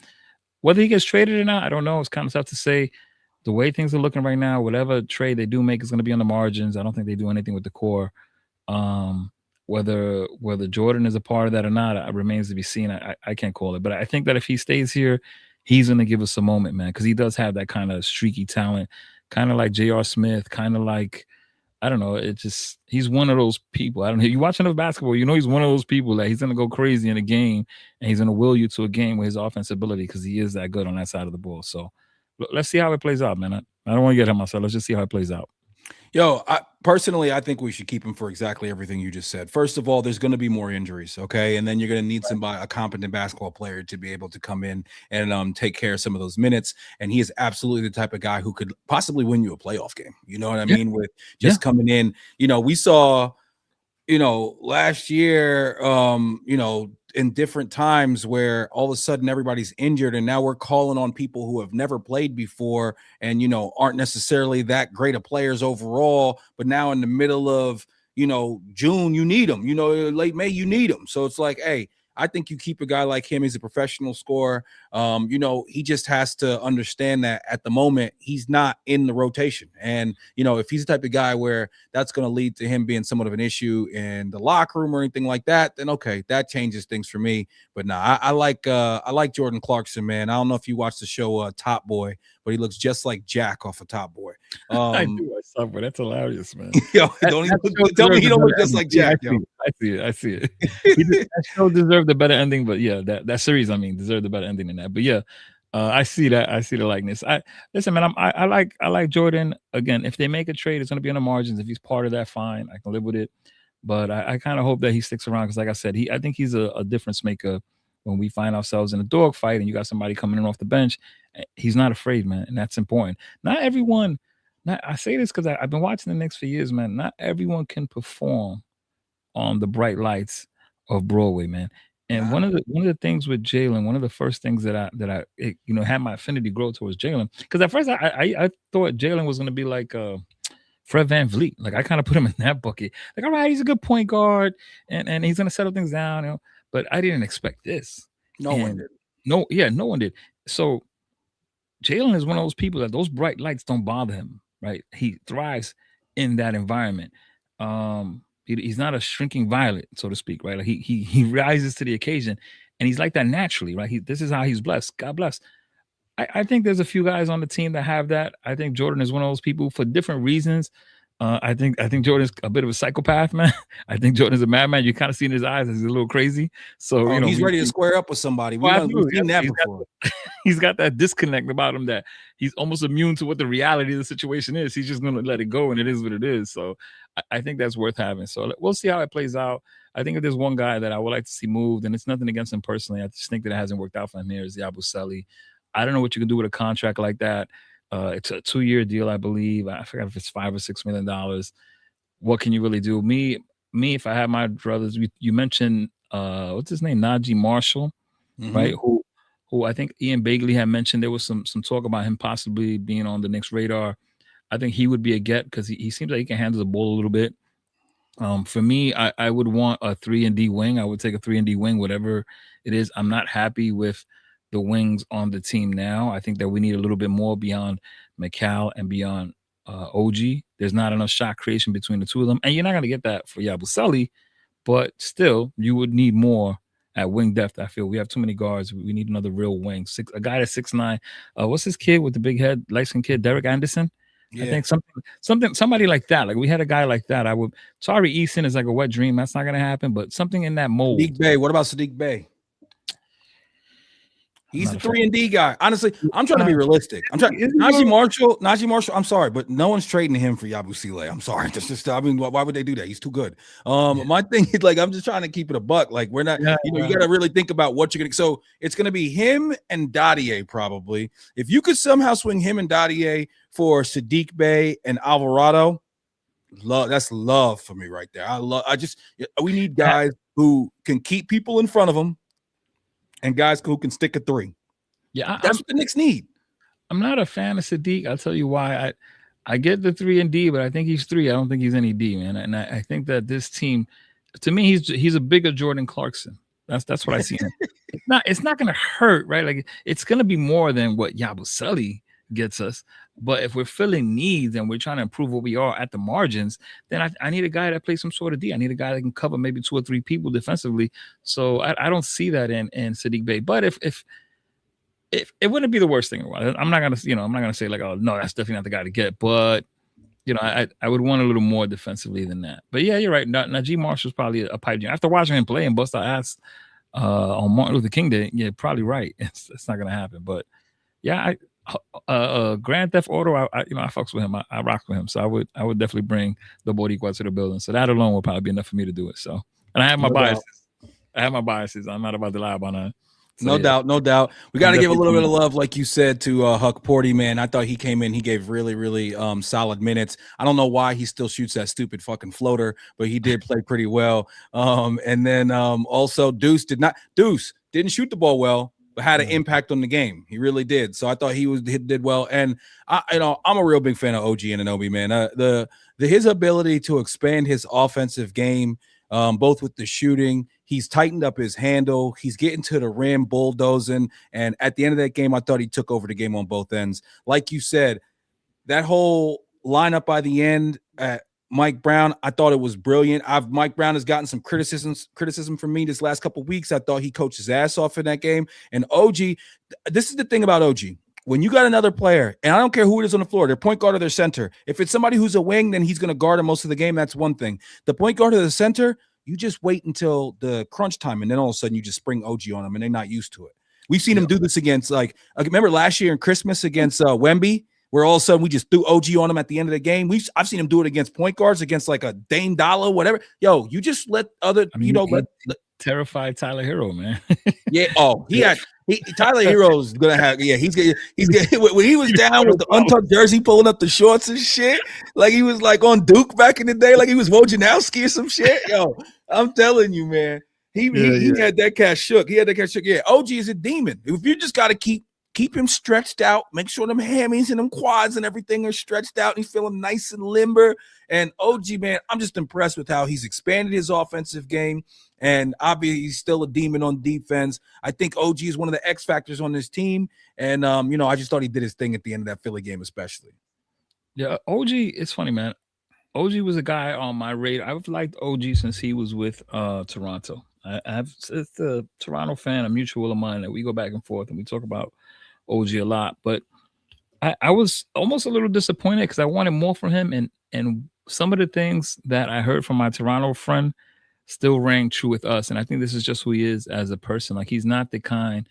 whether he gets traded or not, I don't know. It's kind of tough to say. The way things are looking right now, whatever trade they do make is going to be on the margins. I don't think they do anything with the core. Um, whether Jordan is a part of that or not, it remains to be seen. I can't call it, but I think that if he stays here, he's going to give us a moment, man, because he does have that kind of streaky talent, kind of like J.R. Smith, kind of like I don't know. It just he's one of those people. I don't know. You watch enough basketball, you know he's one of those people that he's gonna go crazy in a game and he's gonna will you to a game with his offensive ability because he is that good on that side of the ball. So let's see how it plays out, man. I don't want to get ahead of myself. Let's just see how it plays out. Yo, personally, I think we should keep him for exactly everything you just said. First of all, there's going to be more injuries, okay, and then you're going to need somebody, a competent basketball player, to be able to come in and take care of some of those minutes. And he is absolutely the type of guy who could possibly win you a playoff game. You know what I Yeah, mean? With yeah. just coming in, we saw last year, in different times where all of a sudden everybody's injured and now we're calling on people who have never played before and, aren't necessarily that great of players overall. But now in the middle of, June, you need them, late May, you need them. So it's like, hey, I think you keep a guy like him. He's a professional scorer. He just has to understand that at the moment he's not in the rotation. And, if he's the type of guy where that's going to lead to him being somewhat of an issue in the locker room or anything like that, then okay, that changes things for me. But no, I like Jordan Clarkson, man. I don't know if you watch the show Top Boy, but he looks just like Jack off of Top Boy. I do. I suffer. That's hilarious, man. Yo, That, don't that show tell me deserved he a don't look better just ending. like Yeah, Jack, yo. I see it. I see it. That show deserved a better ending, but yeah, that series, I mean, deserved a better ending than that. But yeah, I see that. I see the likeness. I listen, man. I like Jordan. Again, if they make a trade, it's going to be on the margins. If he's part of that, fine. I can live with it. But I kind of hope that he sticks around because, like I said, I think he's a difference maker when we find ourselves in a dogfight and you got somebody coming in off the bench. He's not afraid, man, and that's important. Not everyone. I say this because I've been watching the Knicks for years, man. Not everyone can perform on the bright lights of Broadway, man. And Nah, one of the things with Jalen, one of the first things had my affinity grow towards Jalen because at first I thought Jalen was going to be like Fred Van Vliet. Like I kind of put him in that bucket. Like, all right, he's a good point guard and he's gonna settle things down, But I didn't expect this. no one And did. no one did. So Jalen is one of those people that those bright lights don't bother him, right? He thrives in that environment. He's not a shrinking violet, so to speak, right? Like he rises to the occasion, and he's like that naturally, right? This is how he's blessed. God bless. I think there's a few guys on the team that have that. I think Jordan is one of those people for different reasons. I think Jordan's a bit of a psychopath, man. I think Jordan's a madman. You kind of see in his eyes he's a little crazy. So Oh, he's ready to we square up with somebody. well, We've absolutely, seen that absolutely. before. He's got that disconnect about him that he's almost immune to what the reality of the situation is. He's just going to let it go, and it is what it is. So I think that's worth having. So we'll see how it plays out. I think if there's one guy that I would like to see moved, and it's nothing against him personally, I just think that it hasn't worked out for him here is Yabusele. I don't know what you can do with a contract like that. It's a 2-year deal, I believe. I forgot if it's $5 or $6 million. What can you really do? If I had my brothers, you mentioned what's his name, Najee Marshall, right? Mhm. Who I think Ian Bagley had mentioned there was some talk about him possibly being on the Knicks radar. I think he would be a get because he seems like he can handle the ball a little bit. For me, I would want a 3-and-D wing. I would take a 3-and-D wing, whatever it is. I'm not happy with the wings on the team now. I think that we need a little bit more beyond McCall and beyond OG. There's not enough shot creation between the two of them, and you're not going to get that for Yabusele. But still, you would need more at wing depth. I feel we have too many guards. We need another real wing. A guy that's 6'9". What's his kid with the big head, light skinned kid, Derek Anderson? I Yeah. think somebody like that. Like we had a guy like that. I would. Tari Eason is like a wet dream. That's not gonna happen. But something in that mold. Sadiq Bey. What about Sadiq Bey? I'm He's not the a fan. 3-and-D guy. Honestly, I'm trying to be realistic. I'm trying. Is he Najee more- Marshall. Najee Marshall. I'm sorry, but no one's trading him for Yabu Sile. I'm sorry. Just. I mean, why would they do that? He's too good. My thing is like I'm just trying to keep it a buck. Like we're not. Yeah, You got to really think about what you're gonna. So it's gonna be him and Dadier probably. If you could somehow swing him and Dadier for Sadiq Bey and Alvarado, that's love for me right there. We need guys who can keep people in front of them and guys who can stick a three. yeah. That's what the Knicks need. I'm not a fan of Sadiq. I'll tell you why. I get the 3-and-D, but I think he's 3. I don't think he's any D, man. And I think that this team, to me, he's a bigger Jordan Clarkson. That's what I see. It's not gonna hurt, right? Like it's gonna be more than what Yabusele gets us. But if we're filling needs and we're trying to improve what we are at the margins, then I need a guy that plays some sort of D. I need a guy that can cover maybe 2 or 3 people defensively. So I don't see that in Sadiq Bey. But if it wouldn't be the worst thing in the world. I'm not gonna say like, oh no, that's definitely not the guy to get. But I would want a little more defensively than that. But yeah, you're right. Najee Marshall's probably a pipe dream. After watching him play and bust our ass on Martin Luther King Day, yeah, probably right. It's not gonna happen. But yeah, Grand Theft Auto, I fucks with him. I rock with him. So I would definitely bring the Boricua to the building. So that alone would probably be enough for me to do it. So, and I have my biases. I have my biases. I'm not about to lie about that. So, no doubt, no doubt. We got to give a little bit of love, like you said, to Huck Porty, man. I thought he came in, he gave really, really solid minutes. I don't know why he still shoots that stupid fucking floater, but he did play pretty well. And then also Deuce didn't shoot the ball well, but had an impact on the game. He really did. So I thought he did well. And I'm a real big fan of OG Anunoby, man. His ability to expand his offensive game, both with the shooting. He's tightened up his handle. He's getting to the rim, bulldozing. And at the end of that game, I thought he took over the game on both ends. Like you said, that whole lineup by the end, Mike Brown, I thought it was brilliant. Mike Brown has gotten some criticism from me this last couple of weeks. I thought he coached his ass off in that game. And OG, this is the thing about OG. When you got another player, and I don't care who it is on the floor, their point guard or their center, if it's somebody who's a wing, then he's going to guard him most of the game. That's one thing. The point guard or the center, you just wait until the crunch time, and then all of a sudden you just spring OG on them, and they're not used to it. We've seen him do this against, like, remember last year in Christmas against Wemby, where all of a sudden we just threw OG on him at the end of the game. I've seen him do it against point guards, against like a Dame Dollar, whatever. Yo, you just let other, terrified Tyler Hero, man. Yeah. Oh, Tyler Hero's gonna have. Yeah, he's when he was down with the untucked jersey, pulling up the shorts and shit, like he was like on Duke back in the day, like he was Wojnarowski or some shit. Yo, I'm telling you, man, he had that cat shook. He had that cat shook. Yeah, OG is a demon. If you just got to keep him stretched out, make sure them hammies and them quads and everything are stretched out, and he's feeling nice and limber. And OG, man, I'm just impressed with how he's expanded his offensive game. And obviously, he's still a demon on defense. I think OG is one of the X factors on this team. And, I just thought he did his thing at the end of that Philly game, especially. Yeah, OG, it's funny, man. OG was a guy on my radar. I've liked OG since he was with Toronto. It's a Toronto fan, a mutual of mine, that we go back and forth and we talk about OG a lot. But I was almost a little disappointed because I wanted more from him. And some of the things that I heard from my Toronto friend still rang true with us. And I think this is just who he is as a person. Like, he's not the kind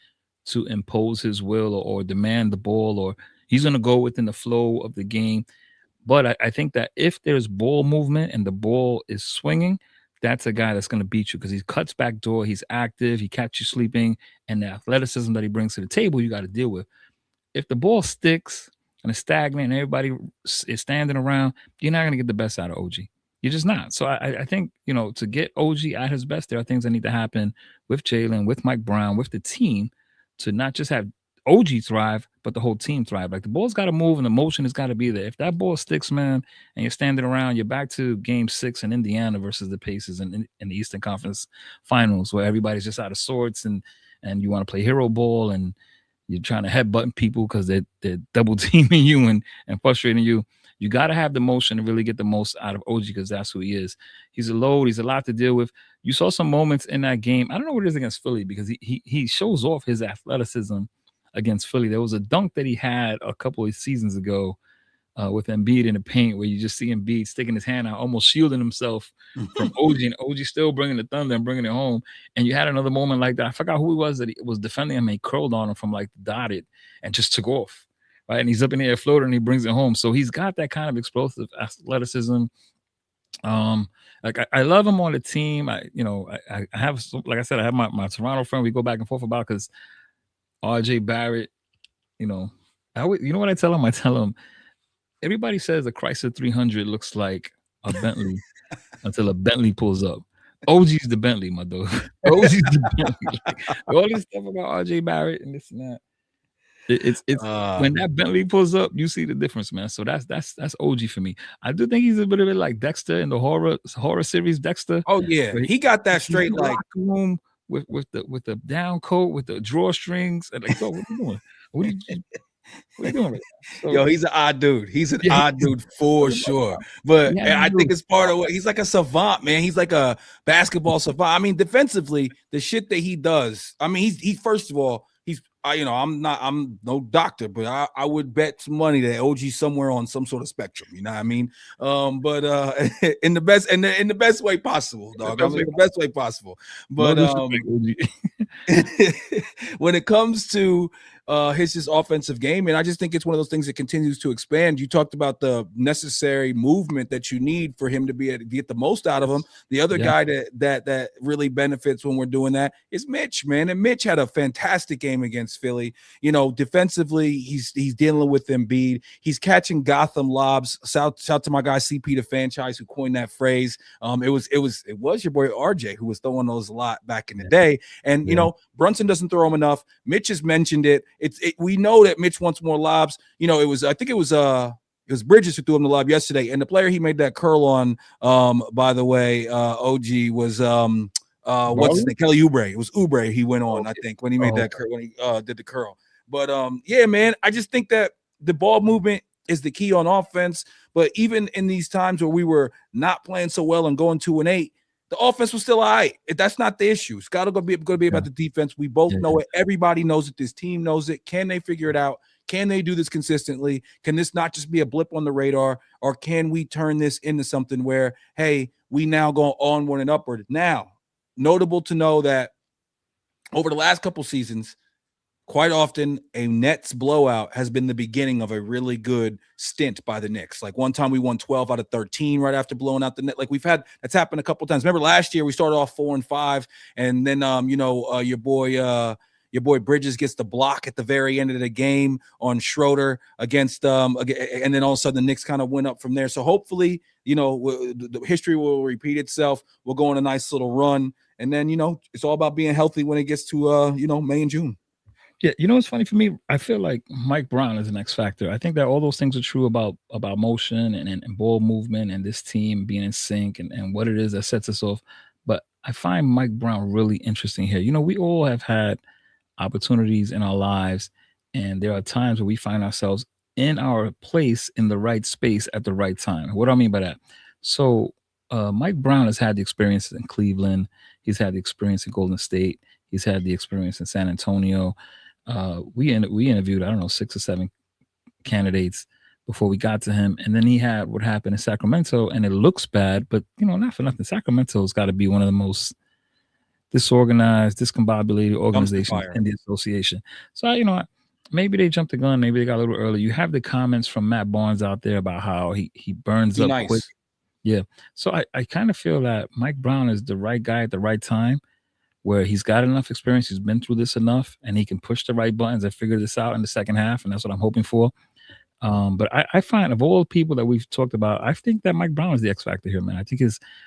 to impose his will or demand the ball, or he's going to go within the flow of the game. But I think that if there's ball movement and the ball is swinging, that's a guy that's going to beat you because he cuts back door, he's active, he catches you sleeping, and the athleticism that he brings to the table, you got to deal with. If the ball sticks and it's stagnant and everybody is standing around, you're not going to get the best out of OG. You're just not. So I think, to get OG at his best, there are things that need to happen with Jalen, with Mike Brown, with the team to not just have OG thrive, but the whole team thrive. Like, the ball's got to move and the motion has got to be there. If that ball sticks, man, and you're standing around, you're back to game 6 in Indiana versus the Pacers in the Eastern Conference Finals, where everybody's just out of sorts and you want to play hero ball and you're trying to headbutt people because they're double teaming you and frustrating you. You got to have the motion to really get the most out of OG because that's who he is. He's a load. He's a lot to deal with. You saw some moments in that game. I don't know what it is against Philly because he shows off his athleticism against Philly. There was a dunk that he had a couple of seasons ago with Embiid in the paint, where you just see Embiid sticking his hand out, almost shielding himself from OG, and OG still bringing the thunder and bringing it home. And you had another moment like that. I forgot who it was that he was defending him and he curled on him from like the dotted and just took off. Right. And he's up in the air floater and he brings it home. So he's got that kind of explosive athleticism. Like I love him on the team. I have, like I said, I have my Toronto friend we go back and forth about, because RJ Barrett, you know, you know what I tell him? I tell him, everybody says the Chrysler 300 looks like a Bentley until a Bentley pulls up. OG's the Bentley, my dog. OG's the Bentley. Like, all this stuff about RJ Barrett and this and that. It's when that Bentley pulls up, you see the difference, man. So that's OG for me. I do think he's a bit of it like Dexter in the horror series, Dexter. Oh yeah, he got that straight, in the like locker room with the down coat with the drawstrings, and like, what are you doing? What are you doing right now? So, yo, he's an odd dude. He's an odd dude for sure. But I think it's part of what he's like, a savant, man. He's like a basketball savant. I mean, defensively, the shit that he does. I mean, he's first of all, I'm no doctor, but I would bet some money that OG's somewhere on some sort of spectrum. You know what I mean? But in the best way possible, dog. I mean, the best way possible. But when it comes to his offensive game, and I just think it's one of those things that continues to expand. You talked about the necessary movement that you need for him to get the most out of him. The other guy that really benefits when we're doing that is Mitch, man. And Mitch had a fantastic game against Philly. You know, defensively, he's dealing with Embiid. He's catching Gotham lobs. Shout to my guy CP the franchise who coined that phrase. It was your boy RJ who was throwing those a lot back in the day. And you know, Brunson doesn't throw him enough. Mitch has mentioned it. We know that Mitch wants more lobs. You know, I think it was Bridges who threw him the lob yesterday, and the player he made that curl on, by the way, OG was what's his name? Kelly Oubre. It was Oubre he went on, I think, when he made that curl, when he did the curl. But yeah, man, I just think that the ball movement is the key on offense. But even in these times where we were not playing so well and going 2-8, the offense was still all right. That's not the issue. It's got to be about the defense. We both know it. Everybody knows it. This team knows it. Can they figure it out? Can they do this consistently? Can this not just be a blip on the radar? Or can we turn this into something where, hey, we now go onward and upward? Now, notable to know that over the last couple seasons, quite often, a Nets blowout has been the beginning of a really good stint by the Knicks. Like one time we won 12 out of 13 right after blowing out the Nets. Like that's happened a couple times. Remember last year we started off 4-5, and then your boy Bridges gets the block at the very end of the game on Schroeder against and then all of a sudden the Knicks kind of went up from there. So hopefully, the history will repeat itself. We'll go on a nice little run, and then it's all about being healthy when it gets to May and June. Yeah, what's funny for me? I feel like Mike Brown is an X factor. I think that all those things are true about motion and ball movement and this team being in sync and what it is that sets us off. But I find Mike Brown really interesting here. We all have had opportunities in our lives, and there are times where we find ourselves in our place in the right space at the right time. What do I mean by that? So Mike Brown has had the experiences in Cleveland. He's had the experience in Golden State. He's had the experience in San Antonio. We interviewed, I don't know, 6 or 7 candidates before we got to him. And then he had what happened in Sacramento, and it looks bad, but not for nothing. Sacramento's got to be one of the most disorganized, discombobulated organizations in the association. So, maybe they jumped the gun. Maybe they got a little early. You have the comments from Matt Barnes out there about how he burns up quick. Yeah. So I kind of feel that Mike Brown is the right guy at the right time, where he's got enough experience, he's been through this enough, and he can push the right buttons and figure this out in the second half, and that's what I'm hoping for. But I find of all the people that we've talked about, I think that Mike Brown is the X factor here, man. I think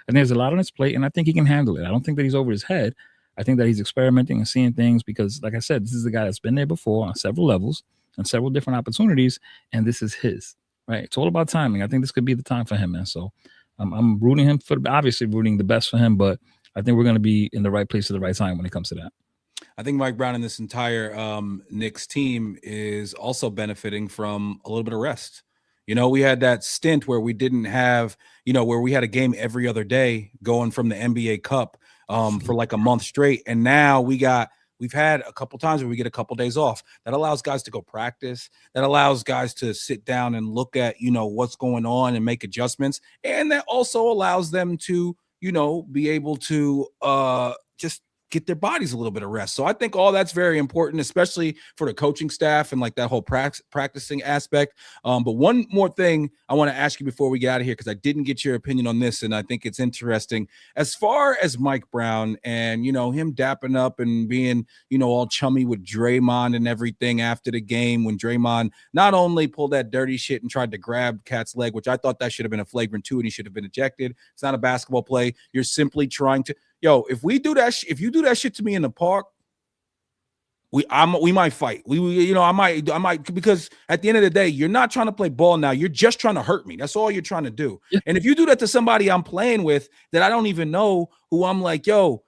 there's a lot on his plate, and I think he can handle it. I don't think that he's over his head. I think that he's experimenting and seeing things because, like I said, this is the guy that's been there before on several levels and several different opportunities, and this is his, right? It's all about timing. I think this could be the time for him, man. So I'm rooting him obviously rooting the best for him, but I think we're going to be in the right place at the right time when it comes to that. I think Mike Brown and this entire Knicks team is also benefiting from a little bit of rest. We had that stint where we didn't have, where we had a game every other day going from the NBA Cup for like a month straight. And now we got we've had a couple times where we get a couple days off. That allows guys to go practice. That allows guys to sit down and look at, what's going on and make adjustments. And that also allows them to, be able to just get their bodies a little bit of rest. So I think all that's very important, especially for the coaching staff and like that whole practicing aspect. But one more thing I want to ask you before we get out of here, because I didn't get your opinion on this, and I think it's interesting. As far as Mike Brown and, him dapping up and being, all chummy with Draymond and everything after the game, when Draymond not only pulled that dirty shit and tried to grab Cat's leg, which I thought that should have been a flagrant 2 and he should have been ejected. It's not a basketball play. You're simply trying to, if we do that, if you do that shit to me in the park, we might fight. I might, because at the end of the day, you're not trying to play ball now. You're just trying to hurt me. That's all you're trying to do. Yeah. And if you do that to somebody I'm playing with that I don't even know, who I'm like, I'm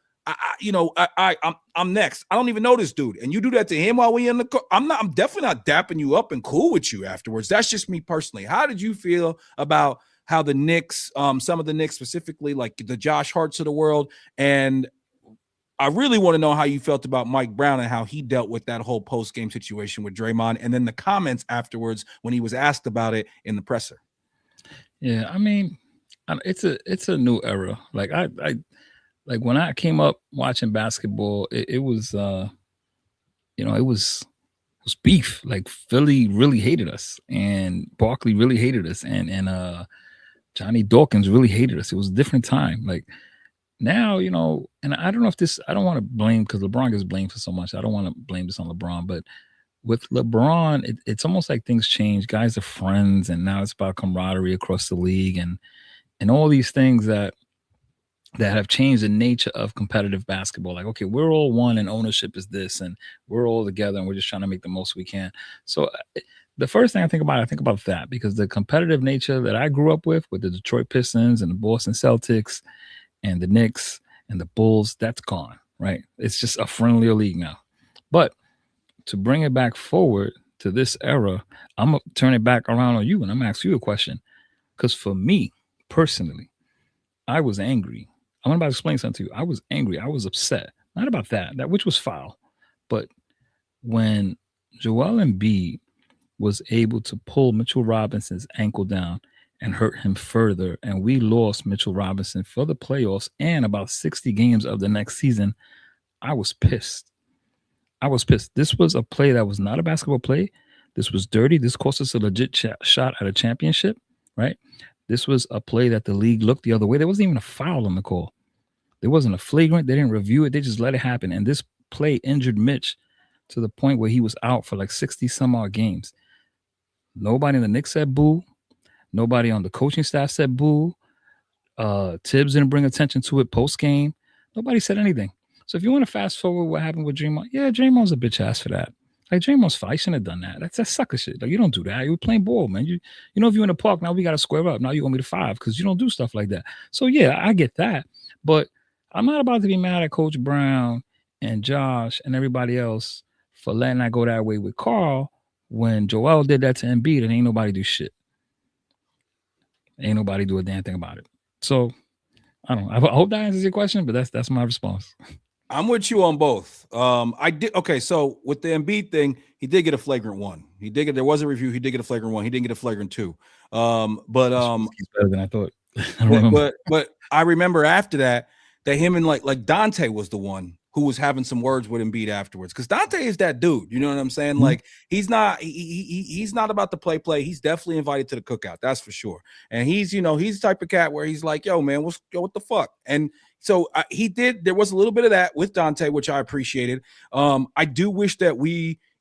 next. I don't even know this dude. And you do that to him while we in the I'm definitely not dapping you up and cool with you afterwards. That's just me personally. How did you feel about how the Knicks, some of the Knicks specifically, like the Josh Harts of the world, and I really want to know how you felt about Mike Brown and how he dealt with that whole post-game situation with Draymond, and then the comments afterwards when he was asked about it in the presser. Yeah, I mean, it's a new era. Like I like when I came up watching basketball, it was it was beef. Like Philly really hated us, and Barkley really hated us, and Johnny Dawkins really hated us. It was a different time. Like now, and I don't know if I don't want to blame, because LeBron gets blamed for so much. I don't want to blame this on LeBron, but with LeBron, it's almost like things change. Guys are friends, and now it's about camaraderie across the league, and all these things that have changed the nature of competitive basketball. Like, okay, we're all one, and ownership is this, and we're all together, and we're just trying to make the most we can. So the first thing I think about that, because the competitive nature that I grew up with the Detroit Pistons and the Boston Celtics and the Knicks and the Bulls, that's gone, right? It's just a friendlier league now. But to bring it back forward to this era, I'm going to turn it back around on you, and I'm going to ask you a question. Because for me, personally, I was angry. I'm about to explain something to you. I was angry. I was upset. Not about that which was foul. But when Joel Embiid was able to pull Mitchell Robinson's ankle down and hurt him further, and we lost Mitchell Robinson for the playoffs and about 60 games of the next season, I was pissed. This was a play that was not a basketball play. This was dirty. This cost us a legit shot at a championship, right? This was a play that the league looked the other way. There wasn't even a foul on the call. There wasn't a flagrant. They didn't review it. They just let it happen. And this play injured Mitch to the point where he was out for like 60 some odd games. Nobody in the Knicks said boo. Nobody on the coaching staff said boo. Tibbs didn't bring attention to it post game. Nobody said anything. So if you want to fast forward what happened with Draymond, yeah, Draymond's a bitch ass for that. Like, Draymond's fine. He shouldn't have done that. That's sucker shit. Like, you don't do that. You're playing ball, man. You know, if you're in the park, now we got to square up. Now you want me to 5 because you don't do stuff like that. So, yeah, I get that. But I'm not about to be mad at Coach Brown and Josh and everybody else for letting that go that way with Carl when Joel did that to Embiid and ain't nobody do shit. Ain't nobody do a damn thing about it. So, I don't know. I hope that answers your question, but that's my response. I'm with you on both. I did. Okay, so with the Embiid thing, he did get a flagrant 1. There was a review. He did get a flagrant 1. He didn't get a flagrant 2. But he's better than I thought. but I remember after that him and like Dante was the one who was having some words with Embiid afterwards, because Dante is that dude. You know what I'm saying? Mm-hmm. Like he's not about to play. He's definitely invited to the cookout. That's for sure. And he's the type of cat where he's like, yo, man, what the fuck? And so there was a little bit of that with Dante, which I appreciated. I do wish that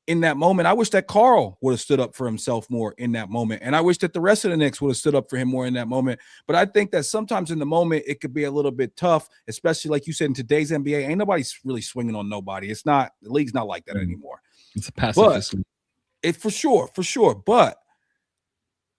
in that moment, I wish that Carl would have stood up for himself more in that moment. And I wish that the rest of the Knicks would have stood up for him more in that moment. But I think that sometimes in the moment, it could be a little bit tough, especially like you said, in today's NBA, ain't nobody really swinging on nobody. It's not, the league's not like that anymore. It's a pacifist. For sure. But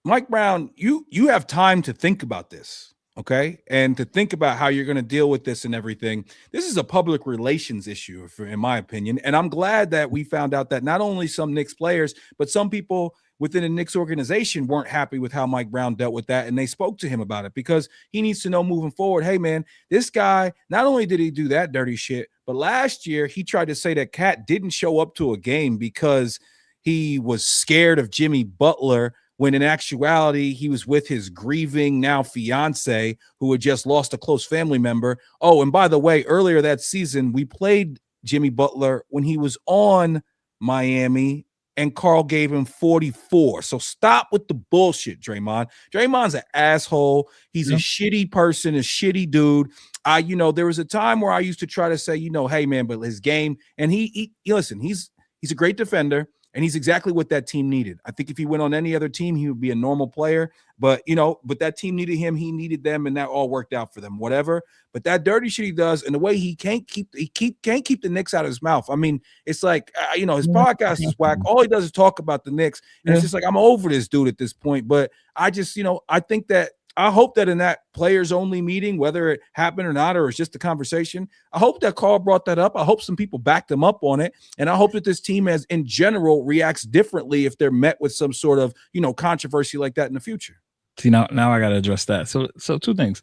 Mike Brown, you have time to think about this. Okay. And to think about how you're going to deal with this and everything. This is a public relations issue, in my opinion. And I'm glad that we found out that not only some Knicks players, but some people within the Knicks organization weren't happy with how Mike Brown dealt with that. And they spoke to him about it, because he needs to know moving forward, hey, man, this guy, not only did he do that dirty shit, But last year, he tried to say that Cat didn't show up to a game because he was scared of Jimmy Butler, when in actuality, he was with his grieving now fiance who had just lost a close family member. Oh, and by the way, earlier that season, we played Jimmy Butler when he was on Miami, and Carl gave him 44. So stop with the bullshit, Draymond. Draymond's an asshole. He's a shitty person, a shitty dude. There was a time where I used to try to say, hey man, but his game, and he listen, he's a great defender, and he's exactly what that team needed. I think if he went on any other team, he would be a normal player. But that team needed him, he needed them, and that all worked out for them. Whatever. But that dirty shit he does, and the way he can't keep the Knicks out of his mouth. I mean, it's like his podcast is whack. All he does is talk about the Knicks, and it's just like, I'm over this dude at this point. But I just I think that. I hope that in that players only meeting, whether it happened or not, or it's just a conversation, I hope that Carl brought that up. I hope some people backed him up on it. And I hope that this team as in general reacts differently if they're met with some sort of, controversy like that in the future. See, now I got to address that. So two things.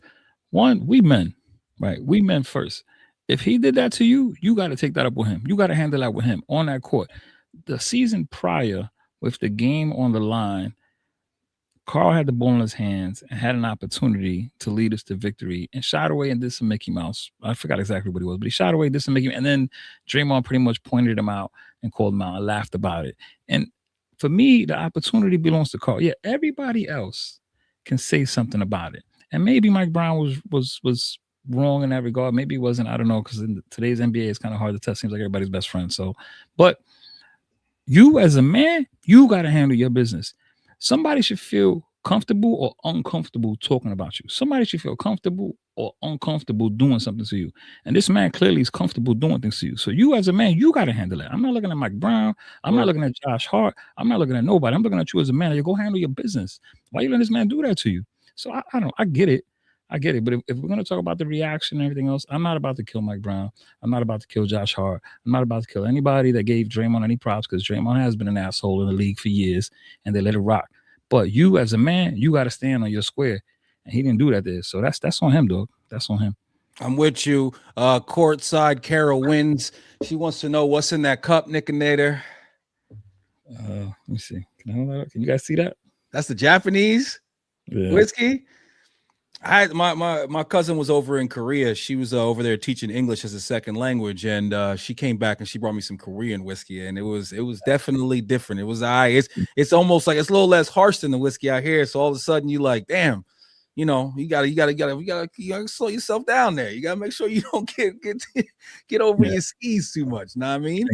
One, we men, right? We men first. If he did that to you, you got to take that up with him. You got to handle that with him on that court. The season prior, with the game on the line, Carl had the ball in his hands and had an opportunity to lead us to victory, and shot away and did some Mickey Mouse. I forgot exactly what he was, but he shot away, did some Mickey Mouse, and then Draymond pretty much pointed him out and called him out and laughed about it. And for me, the opportunity belongs to Carl. Yeah, everybody else can say something about it. And maybe Mike Brown was wrong in that regard. Maybe he wasn't. I don't know, because in today's NBA, it's kind of hard to tell. Seems like everybody's best friend. So, but you as a man, you got to handle your business. Somebody should feel comfortable or uncomfortable talking about you. Somebody should feel comfortable or uncomfortable doing something to you. And this man clearly is comfortable doing things to you. So you as a man, you got to handle it. I'm not looking at Mike Brown. I'm not looking at Josh Hart. I'm not looking at nobody. I'm looking at you as a man. You go handle your business. Why you letting this man do that to you? So I get it. I get it. But if we're going to talk about the reaction and everything else, I'm not about to kill Mike Brown. I'm not about to kill Josh Hart. I'm not about to kill anybody that gave Draymond any props, because Draymond has been an asshole in the league for years, and they let it rock. But you as a man, you got to stand on your square. And he didn't do that there. So that's on him, dog. That's on him. I'm with you. Courtside, Carol wins. She wants to know what's in that cup, Knickinator. Let me see. Can you guys see that? That's the Japanese whiskey. My cousin was over in Korea. She was over there teaching English as a second language, and she came back and she brought me some Korean whiskey, and it was definitely different. It was it's almost like it's a little less harsh than the whiskey out here. So all of a sudden you like, damn, you gotta slow yourself down there. You gotta make sure you don't get over your skis too much. Know what I mean?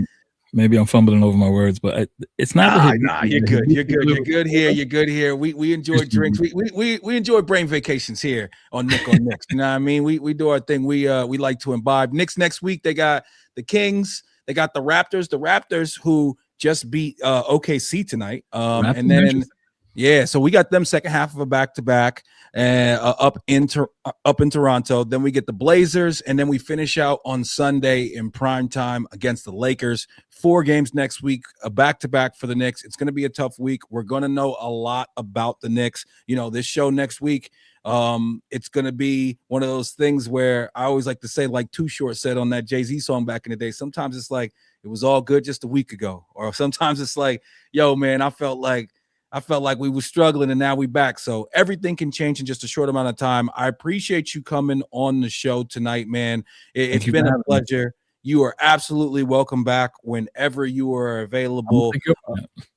Maybe I'm fumbling over my words, but it's not. Nah, you're good. You're good here. You're good here. We enjoy drinks. We enjoy brain vacations here on Nick on Knicks. You know what I mean? We do our thing. We like to imbibe. Knicks next week. They got the Kings. They got the Raptors. The Raptors who just beat OKC tonight. And then so we got them second half of a back-to-back up in Toronto. Then we get the Blazers, and then we finish out on Sunday in prime time against the Lakers. 4 games next week, a back-to-back for the Knicks. It's going to be a tough week. We're going to know a lot about the Knicks. This show next week, it's going to be one of those things where I always like to say, like Too Short said on that Jay-Z song back in the day, sometimes it's like it was all good just a week ago. Or sometimes it's like, yo, man, I felt like we were struggling and now we back. So everything can change in just a short amount of time. I appreciate you coming on the show tonight, man. It's been a pleasure. You are absolutely welcome back whenever you are available.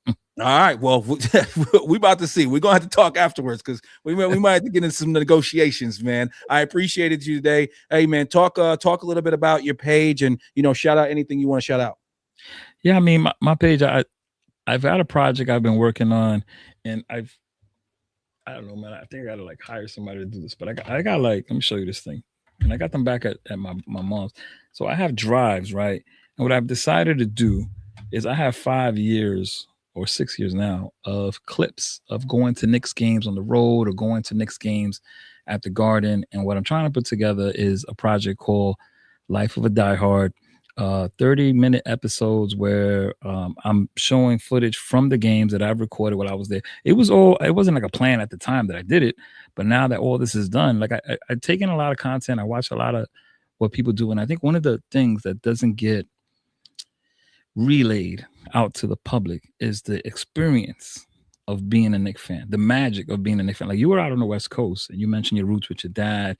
All right. Well, we about to see. We're going to have to talk afterwards because we might have to get into some negotiations, man. I appreciated you today. Hey, man, talk a little bit about your page and, shout out anything you want to shout out. Yeah, I mean, my page, I've got a project I've been working on, and I don't know, man. I think I got to hire somebody to do this, but I got let me show you this thing. And I got them back at my mom's. So I have drives, right? And what I've decided to do is I have 5 years or 6 years now of clips of going to Knicks games on the road or going to Knicks games at the Garden. And what I'm trying to put together is a project called Life of a Diehard. 30-minute episodes where I'm showing footage from the games that I've recorded while I was there. It wasn't like a plan at the time that I did it, but now that all this is done, I've taken a lot of content. I watched a lot of what people do. And I think one of the things that doesn't get relayed out to the public is the experience of being a Knicks fan, the magic of being a Knicks fan. Like, you were out on the West Coast and you mentioned your roots with your dad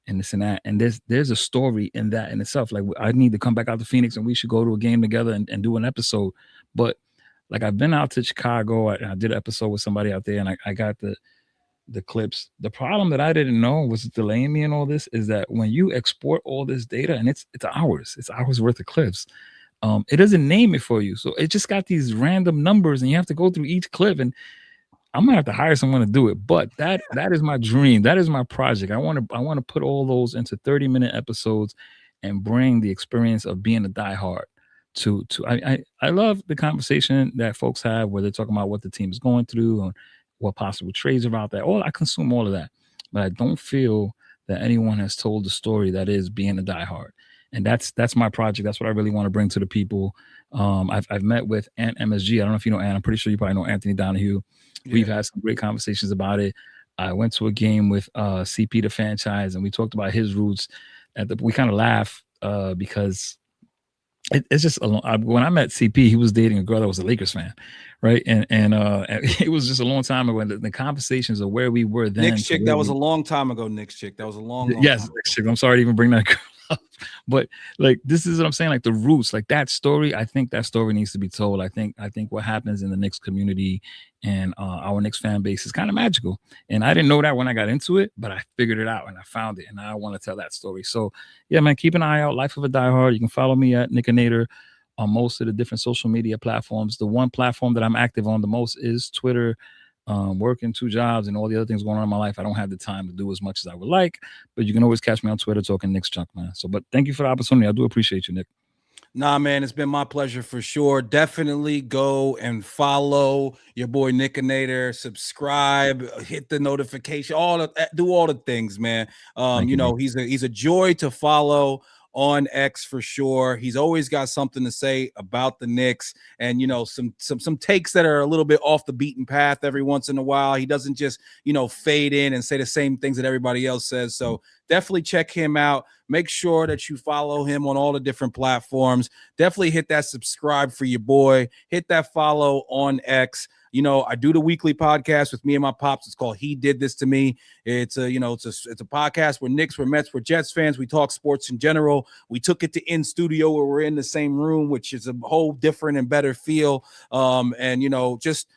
and this and that. And there's a story in that in itself. Like, I need to come back out to Phoenix and we should go to a game together and do an episode. But like, I've been out to Chicago. I did an episode with somebody out there, and I got the clips. The problem that I didn't know was delaying me and all this is that when you export all this data, and it's hours worth of clips, it doesn't name it for you. So it just got these random numbers, and you have to go through each clip. And I'm gonna have to hire someone to do it. But that is my dream. That is my project. I want to put all those into 30-minute episodes and bring the experience of being a diehard to I love the conversation that folks have where they're talking about what the team is going through and what possible trades are out there. I consume all of that, but I don't feel that anyone has told the story that is being a diehard. And that's my project. That's what I really want to bring to the people. I've met with Ant MSG. I don't know if you know Ant. I'm pretty sure you probably know Anthony Donahue. Yeah. We've had some great conversations about it. I went to a game with CP the franchise, and we talked about his roots. We kind of laugh because it's just when I met CP, he was dating a girl that was a Lakers fan, right? And it was just a long time ago. And the conversations of where we were then. Knicks chick, that was a long time ago. Knicks chick, that was a long yes, time Knicks chick. I'm sorry to even bring that girl up, but like, this is what I'm saying. Like, the roots, like that story. I think that story needs to be told. I think what happens in the Knicks community and our Knicks fan base is kind of magical. And I didn't know that when I got into it, but I figured it out and I found it, and now I want to tell that story. So yeah, man, keep an eye out. Life of a Diehard. You can follow me at Knickinator on most of the different social media platforms. The one platform that I'm active on the most is Twitter. Working 2 jobs and all the other things going on in my life, I don't have the time to do as much as I would like, but you can always catch me on Twitter talking Knicks junk, man. So, but thank you for the opportunity. I do appreciate you, Nick. Nah, man, it's been my pleasure for sure. Definitely go and follow your boy Knickinator, subscribe, hit the notification, do all the things, man. Thank you, He's a joy to follow on X for sure. He's always got something to say about the Knicks, and some takes that are a little bit off the beaten path every once in a while. He doesn't just fade in and say the same things that everybody else says. So definitely check him out. Make sure that you follow him on all the different platforms. Definitely hit that subscribe for your boy. Hit that follow on X. I do the weekly podcast with me and my pops. It's called He Did This to Me. It's a podcast. We're Knicks, we're Mets, we're Jets fans. We talk sports in general. We took it to in studio where we're in the same room, which is a whole different and better feel. Just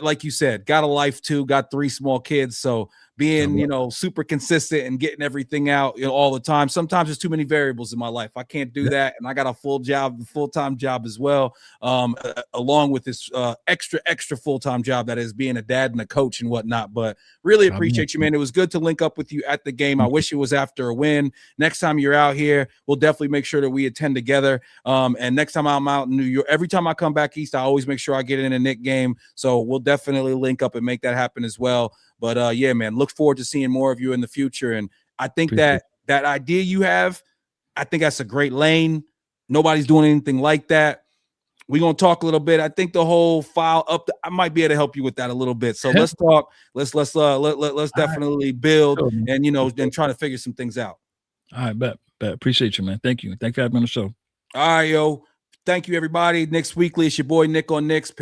like you said, got a life too, got 3 small kids. So being, super consistent and getting everything out, all the time. Sometimes there's too many variables in my life. I can't do that. And I got a full-time job as well, along with this extra full-time job that is being a dad and a coach and whatnot. But really appreciate you, man. It was good to link up with you at the game. I wish it was after a win. Next time you're out here, we'll definitely make sure that we attend together. And next time I'm out in New York, every time I come back east, I always make sure I get in a Knick game. So we'll definitely link up and make that happen as well. But yeah, man, look forward to seeing more of you in the future. And I think that idea you have, I think that's a great lane. Nobody's doing anything like that. We're going to talk a little bit. I think the whole file up, I might be able to help you with that a little bit. So let's talk. Let's definitely build and, and try to figure some things out. All right, bet. Appreciate you, man. Thank you. Thank you for having me on the show. All right, yo. Thank you, everybody. Knicks Weekly. It's your boy Nick on Knicks.